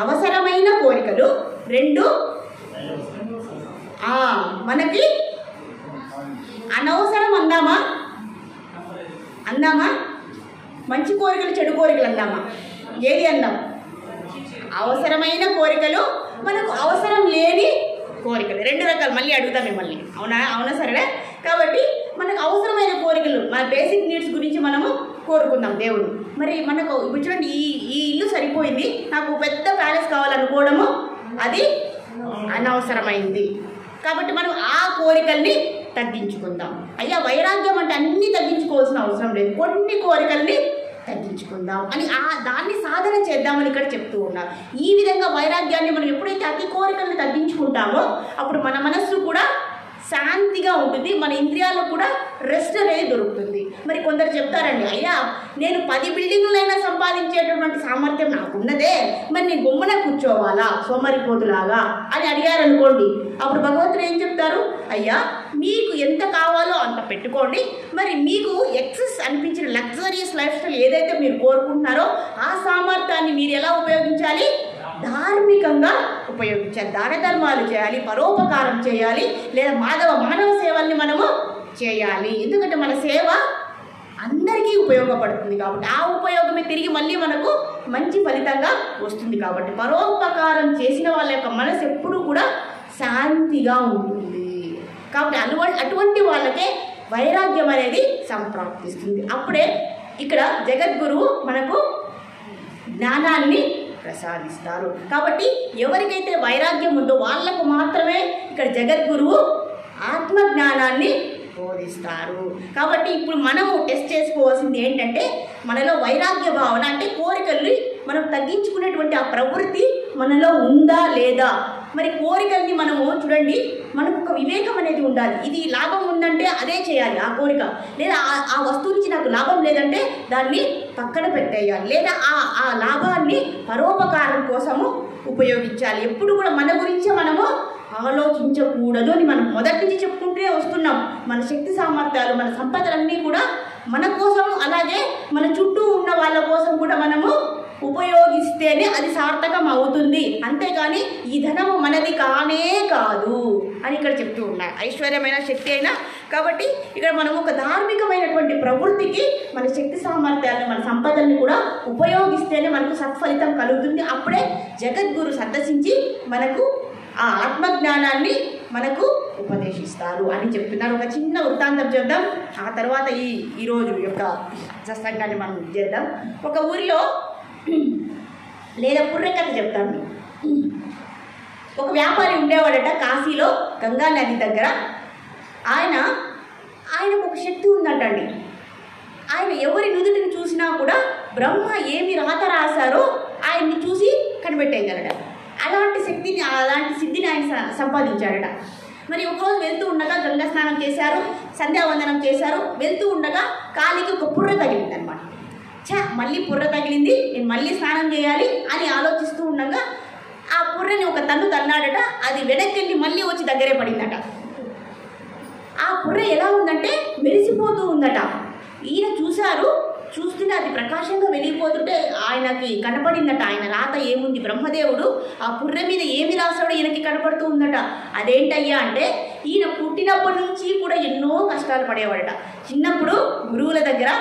అవసరమైన కోరికలు, 2 మనకి అనవసరం అందామా మంచి కోరికలు, చెడు కోరికలు అందామా, ఏది అందాం? అవసరమైన కోరికలు, మనకు అవసరం లేని కోరికలు, 2 రకాలు. మళ్ళీ అడుగుతాం మిమ్మల్ని, అవునా సరే. కాబట్టి మనకు అవసరమైన కోరికలు, మన బేసిక్ నీడ్స్ గురించి మనము కోరుకుందాం దేవుడు. మరి మనకు ఇప్పుడు చూడండి, ఈ ఇల్లు సరిపోయింది, నాకు పెద్ద ప్యాలెస్ కావాలనుకోవడము అది అనవసరమైంది. కాబట్టి మనం ఆ కోరికల్ని తగ్గించుకుందాం. అయ్యా వైరాగ్యం అంటే అన్నీ తగ్గించుకోవాల్సిన అవసరం లేదు, కొన్ని కోరికల్ని తగ్గించుకుందాం అని దాన్ని సాధన చేద్దామని ఇక్కడ చెప్తూ ఉన్నారు. ఈ విధంగా వైరాగ్యాన్ని మనం ఎప్పుడైతే అతి కోరికలను తగ్గించుకుంటామో అప్పుడు మన మనస్సు కూడా శాంతిగా ఉంటుంది, మన ఇంద్రియాలు కూడా రెస్ట్ అనేది దొరుకుతుంది. మరి కొందరు చెప్తారండి, అయ్యా నేను 10 బిల్డింగులైనా సంపాదించేటటువంటి సామర్థ్యం నాకున్నదే, మరి నేను గొమ్మన కూర్చోవాలా సోమరిపోతులాగా అని అడిగారు అనుకోండి. అప్పుడు భగవంతుడు ఏం చెప్తారు, అయ్యా మీకు ఎంత కావాలో అంత పెట్టుకోండి, మరి మీకు ఎక్సెస్ అనిపించిన లగ్జరియస్ లైఫ్ స్టైల్ ఏదైతే మీరు కోరుకుంటున్నారో ఆ సామర్థ్యాన్ని మీరు ఎలా ఉపయోగించాలి, ధార్మికంగా ఉపయోగించాలి. దాన ధర్మాలు చేయాలి, పరోపకారం చేయాలి, లేదా మానవ సేవల్ని మనము చేయాలి. ఎందుకంటే మన సేవ అందరికీ ఉపయోగపడుతుంది కాబట్టి ఆ ఉపయోగమే తిరిగి మళ్ళీ మనకు మంచి ఫలితంగా వస్తుంది. కాబట్టి పరోపకారం చేసిన వాళ్ళ యొక్క మనసు ఎప్పుడూ కూడా శాంతిగా ఉంటుంది. కాబట్టి అటువంటి వాళ్ళకే వైరాగ్యం అనేది సంప్రాప్తిస్తుంది. అప్పుడే ఇక్కడ జగద్గురువు మనకు జ్ఞానాన్ని ప్రసాదిస్తారు. కాబట్టి ఎవరికైతే వైరాగ్యం ఉందో వాళ్ళకు మాత్రమే ఇక్కడ జగద్గురువు ఆత్మజ్ఞానాన్ని బోధిస్తారు. కాబట్టి ఇప్పుడు మనము టెస్ట్ చేసుకోవాల్సింది ఏంటంటే మనలో వైరాగ్య భావన అంటే కోరికల్ని మనం తగ్గించుకునేటువంటి ఆ ప్రవృత్తి మనలో ఉందా లేదా. మరి కోరికల్ని మనము చూడండి, మనకు ఒక వివేకం అనేది ఉండాలి. ఇది లాభం ఉందంటే అదే చేయాలి ఆ కోరిక, లేదా ఆ వస్తువు నుంచి నాకు లాభం లేదంటే దాన్ని పక్కన పెట్టేయాలి, లేదా ఆ లాభాన్ని పరోపకారం కోసము ఉపయోగించాలి. ఎప్పుడు కూడా మన గురించే మనము ఆలోచించకూడదు అని మనం మొదటి నుంచి చెప్పుకుంటూనే వస్తున్నాం. మన శక్తి సామర్థ్యాలు, మన సంపదలన్నీ కూడా మన కోసం, అలాగే మన చుట్టూ ఉన్న వాళ్ళ కోసం కూడా మనము ఉపయోగిస్తేనే అది సార్థకం అవుతుంది. అంతేగాని ఈ ధనము మనది కానే కాదు అని ఇక్కడ చెప్తూ ఉన్నారు. ఐశ్వర్యమైన శక్తి అయినా కాబట్టి ఇక్కడ మనం ఒక ధార్మికమైనటువంటి ప్రవృత్తికి మన శక్తి సామర్థ్యాలను, మన సంపదల్ని కూడా ఉపయోగిస్తేనే మనకు సత్ఫలితం కలుగుతుంది. అప్పుడే జగద్గురు సందర్శించి మనకు ఆ ఆత్మజ్ఞానాన్ని మనకు ఉపదేశిస్తారు అని చెప్తున్నారు. ఒక చిన్న వృత్తాంతం చేద్దాం, ఆ తర్వాత ఈరోజు యొక్క సత్సంగాన్ని మనం చేద్దాం. ఒక ఊరిలో లేదా పుర్రె కథ చెప్తాను. ఒక వ్యాపారి ఉండేవాడట కాశీలో గంగా నది దగ్గర. ఆయనకు ఒక శక్తి ఉందటండి. ఆయన ఎవరి నుదుటిని చూసినా కూడా బ్రహ్మ ఏమి రాత రాశారో ఆయన్ని చూసి కనిపెట్టేయగలడ. అలాంటి సిద్ధిని ఆయన సంపాదించాడట. మరి ఒకరోజు వెళ్తూ ఉండగా గంగా స్నానం చేశారు, సంధ్యావందనం చేశారు. వెళ్తూ ఉండగా కాలికి ఒక పుర్ర తగిలిందనమాట. మళ్ళీ పుర్ర తగిలింది, నేను మళ్ళీ స్నానం చేయాలి అని ఆలోచిస్తూ ఉండగా ఆ పుర్రని ఒక తన్ను తన్నాడట. అది వెనక్కి వెళ్ళి మళ్ళీ వచ్చి దగ్గరే పడిందట. ఆ పుర్ర ఎలా ఉందంటే మెరిసిపోతూ ఉందట. ఈయన చూస్తుంటే అది ప్రకాశంగా వెలిగిపోతుంటే ఆయనకి కనపడిందట. ఆయన రాత ఏముంది, బ్రహ్మదేవుడు ఆ పుర్రె మీద ఏమి రాశాడో ఈయనకి కనపడుతూ ఉందట. అదేంటయ్యా అంటే ఈయన పుట్టినప్పటి నుంచి కూడా ఎన్నో కష్టాలు పడేవాడట. చిన్నప్పుడు గురువుల దగ్గర,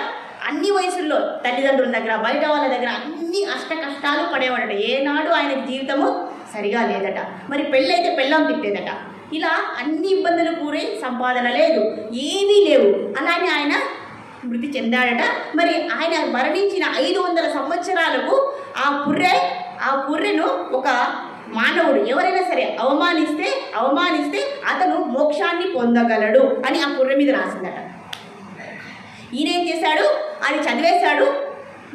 అన్ని వయసుల్లో తల్లిదండ్రుల దగ్గర, బయట వాళ్ళ దగ్గర అన్ని కష్టాలు పడేవాడట. ఏనాడు ఆయనకి జీవితము సరిగా లేదట. మరి పెళ్ళైతే పెళ్ళం తిట్టేదట. ఇలా అన్ని ఇబ్బందులు కూరే, సంపాదన లేదు, ఏమీ లేవు. అలానే ఆయన మృతి చెందాడట. మరి ఆయన మరణించిన 500 సంవత్సరాలకు ఆ పుర్రెను ఒక మానవుడు ఎవరైనా సరే అవమానిస్తే అతను మోక్షాన్ని పొందగలడు అని ఆ పుర్రె మీద రాసిందట. ఈయన ఏం చేశాడు, అది చదివేశాడు.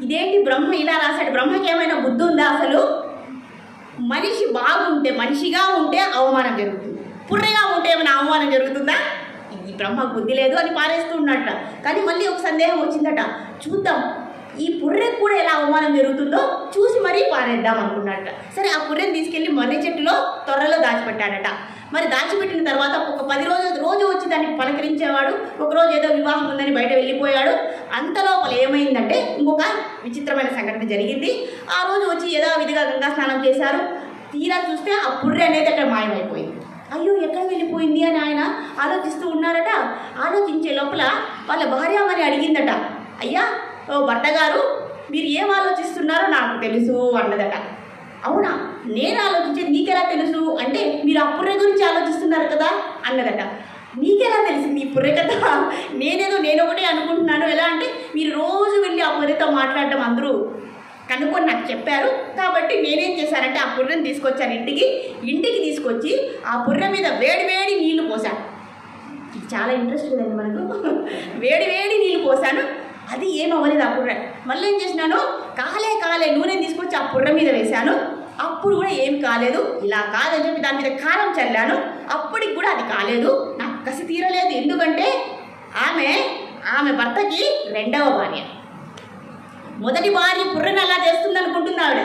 ఇదేంటి బ్రహ్మ ఇలా రాశాడు, బ్రహ్మకి ఏమైనా బుద్ధి ఉందా అసలు? మనిషి బాగుంటే, మనిషిగా ఉంటే అవమానం జరుగుతుంది, పుర్రెగా ఉంటే ఏమైనా అవమానం జరుగుతుందా? ఈ బ్రహ్మకు బుద్ధి లేదు అని పారేస్తూ ఉన్నట్ట. కానీ మళ్ళీ ఒక సందేహం వచ్చిందట, చూద్దాం ఈ పుర్రెకు కూడా ఎలా అవమానం జరుగుతుందో చూసి మరీ పారేద్దాం అనుకున్నట్ట. సరే ఆ పుర్రెని తీసుకెళ్ళి మర్రి చెట్టులో తొర్రలో దాచిపెట్టాడట. మరి దాచిపెట్టిన తర్వాత ఒక 10 రోజు వచ్చి దాన్ని పలకరించేవాడు. ఒకరోజు ఏదో వివాహం ఉందని బయట వెళ్ళిపోయాడు. అంతలోపల ఏమైందంటే ఇంకొక విచిత్రమైన సంఘటన జరిగింది. ఆ రోజు వచ్చి యథావిధిగా గంగా స్నానం చేశారు. తీరా చూస్తే ఆ పుర్రె అనేది అక్కడ మాయమైపోయింది. అయ్యో ఎక్కడ వెళ్ళిపోయింది అని ఆయన ఆలోచిస్తూ ఉన్నారట. ఆలోచించే లోపల వాళ్ళ భార్యమని అడిగిందట, అయ్యా ఓ భర్త గారు, మీరు ఏం ఆలోచిస్తున్నారో నాకు తెలుసు అన్నదట. అవునా, నేను ఆలోచించేది నీకెలా తెలుసు అంటే, మీరు ఆ పుర్రె గురించి ఆలోచిస్తున్నారు కదా అన్నదట. నీకెలా తెలిసింది ఈ పుర్రె కదా? నేను ఒకటే అనుకుంటున్నాను. ఎలా అంటే మీరు రోజు వెళ్ళి ఆ పుర్రెతో మాట్లాడడం అందరూ కనుక్కొని నాకు చెప్పారు. కాబట్టి నేనేం చేశానంటే ఆ పుర్రెని తీసుకొచ్చాను ఇంటికి తీసుకొచ్చి ఆ పుర్రె మీద వేడి నీళ్లు పోసాను. ఇది చాలా ఇంట్రెస్ట్ ఉందండి మనకు. వేడి నీళ్లు పోసాను. అది ఏమవ్వలేదు ఆ పుర్రె. మళ్ళీ ఏం చేసినాను, కాలే నూనె తీసుకొచ్చి ఆ పుర్రె మీద వేశాను. అప్పుడు కూడా ఏం కాలేదు. ఇలా కాదని చెప్పి దాని మీద కారం చల్లాను. అప్పటికి కూడా అది కాలేదు. నాకు కసి తీరలేదు. ఎందుకంటే ఆమె భర్తకి రెండవ భార్య. మొదటి భార్య పుర్రెని అలా చేస్తుంది అనుకుంటుంది ఆవిడ.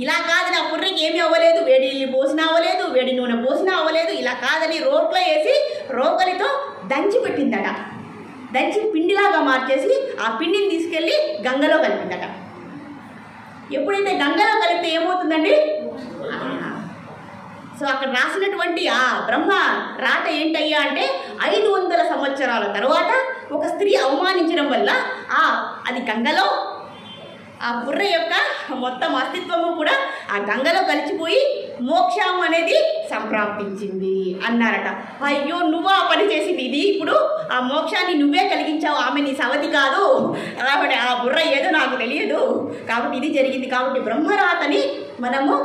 ఇలా కాదు, నా పుర్రెకి ఏమీ అవ్వలేదు, వేడి నీళ్ళు పోసినా అవ్వలేదు, వేడి నూనె పోసినా అవ్వలేదు, ఇలా కాదని రోట్లో వేసి రోకలితో దంచి పెట్టిందట. దంచి పిండిలాగా మార్చేసి ఆ పిండిని తీసుకెళ్ళి గంగలో కలిపిందట. ఎప్పుడైతే గంగలో కలిపితే ఏమవుతుందండి? సో అక్కడ రాసినటువంటి ఆ బ్రహ్మ రాత ఏంటయ్యా అంటే 500 సంవత్సరాల తర్వాత ఒక స్త్రీ అవమానించడం వల్ల అది గంగలో ఆ బుర్ర యొక్క మొత్తం అస్తిత్వము కూడా ఆ గంగలో కలిసిపోయి మోక్షం అనేది సంప్రాప్తించింది అన్నారట. అయ్యో, నువ్వు ఆ పని చేసింది ఇది, ఇప్పుడు ఆ మోక్షాన్ని నువ్వే కలిగించావు, ఆమె నీ సవతి కాదు, కాబట్టి ఆ బుర్ర ఏదో నాకు తెలియదు, కాబట్టి ఇది జరిగింది, కాబట్టి బ్రహ్మరాతని మనము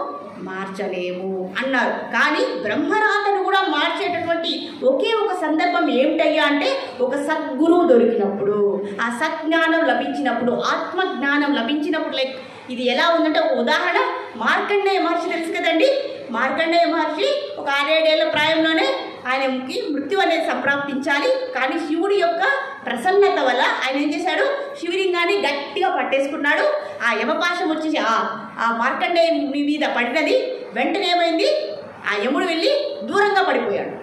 మార్చలేము అన్నారు. కానీ బ్రహ్మరాతను కూడా మార్చేటటువంటి ఒకే ఒక సందర్భం ఏమిటయ్యా అంటే ఒక సద్గురువు దొరికినప్పుడు, ఆ సజ్ఞానం లభించినప్పుడు, ఆత్మజ్ఞానం లభించినప్పుడు. లైక్ ఇది ఎలా ఉందంటే, ఒక ఉదాహరణ మార్కండేయ మహర్షి తెలుసు కదండి. మార్కండేయ మహర్షి ఒక 6-7 ఏళ్ల ప్రాయంలోనే ఆయనకి మృత్యు అనేది సంప్రాప్తించాలి. కానీ శివుడి యొక్క ప్రసన్నత వల్ల ఆయన ఏం చేశాడు, శివలింగాన్ని గట్టిగా పట్టేసుకున్నాడు. ఆ యమపాశం వచ్చేసి ఆ మార్కండేయుని మీద పడినది. వెంటనే ఏమైంది, ఆ యముడు వెళ్ళి దూరంగా పడిపోయాడు.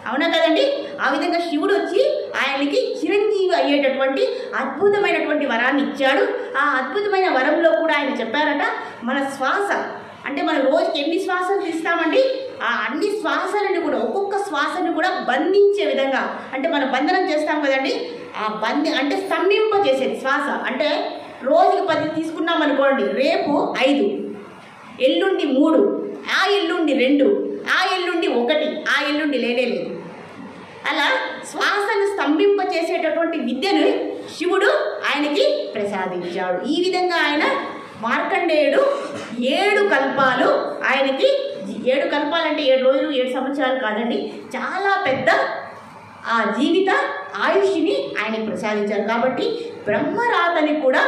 అవునా కదండి? ఆ విధంగా శివుడు వచ్చి ఆయనకి చిరంజీవి అయ్యేటటువంటి అద్భుతమైనటువంటి వరాన్ని ఇచ్చాడు. ఆ అద్భుతమైన వరంలో కూడా ఆయన చెప్పారట, మన శ్వాస అంటే మనం రోజుకి ఎన్ని శ్వాసలు తీస్తామండి, ఆ అన్ని శ్వాసలను కూడా, ఒక్కొక్క శ్వాసను కూడా బంధించే విధంగా, అంటే మనం బంధనం చేస్తాం కదండి, ఆ అంటే స్తంభింపజేసేది శ్వాస. అంటే రోజుకి 10 తీసుకున్నాం అనుకోండి, రేపు 5, ఎల్లుండి 3, ఆ ఎల్లుండి 2, ఆ ఎల్లుండి 1, ఆ ఎల్లుండి లేదు. అలా శ్వాసను స్తంభింపచేసేటటువంటి విద్యను శివుడు ఆయనకి ప్రసాదించాడు. ఈ విధంగా ఆయన మార్కండేయుడు 7 కల్పాలు ఆయనకి, 7 కల్పాలంటే 7 రోజులు 7 సంవత్సరాలు కాదండి, చాలా పెద్ద ఆ జీవిత ఆయుష్ని ఆయనకు ప్రసాదించారు. కాబట్టి బ్రహ్మరాతని కూడా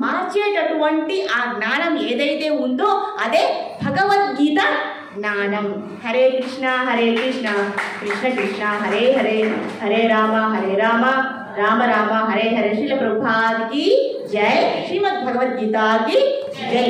మార్చేటటువంటి ఆ జ్ఞానం ఏదైతే ఉందో అదే భగవద్గీత జ్ఞానం. హరే కృష్ణ కృష్ణ కృష్ణ హరే హరే, హరే రామ రామ రామ హరే హరే. శ్రీల ప్రభుపాదికి జై. శ్రీమద్ భగవద్గీతకి జై.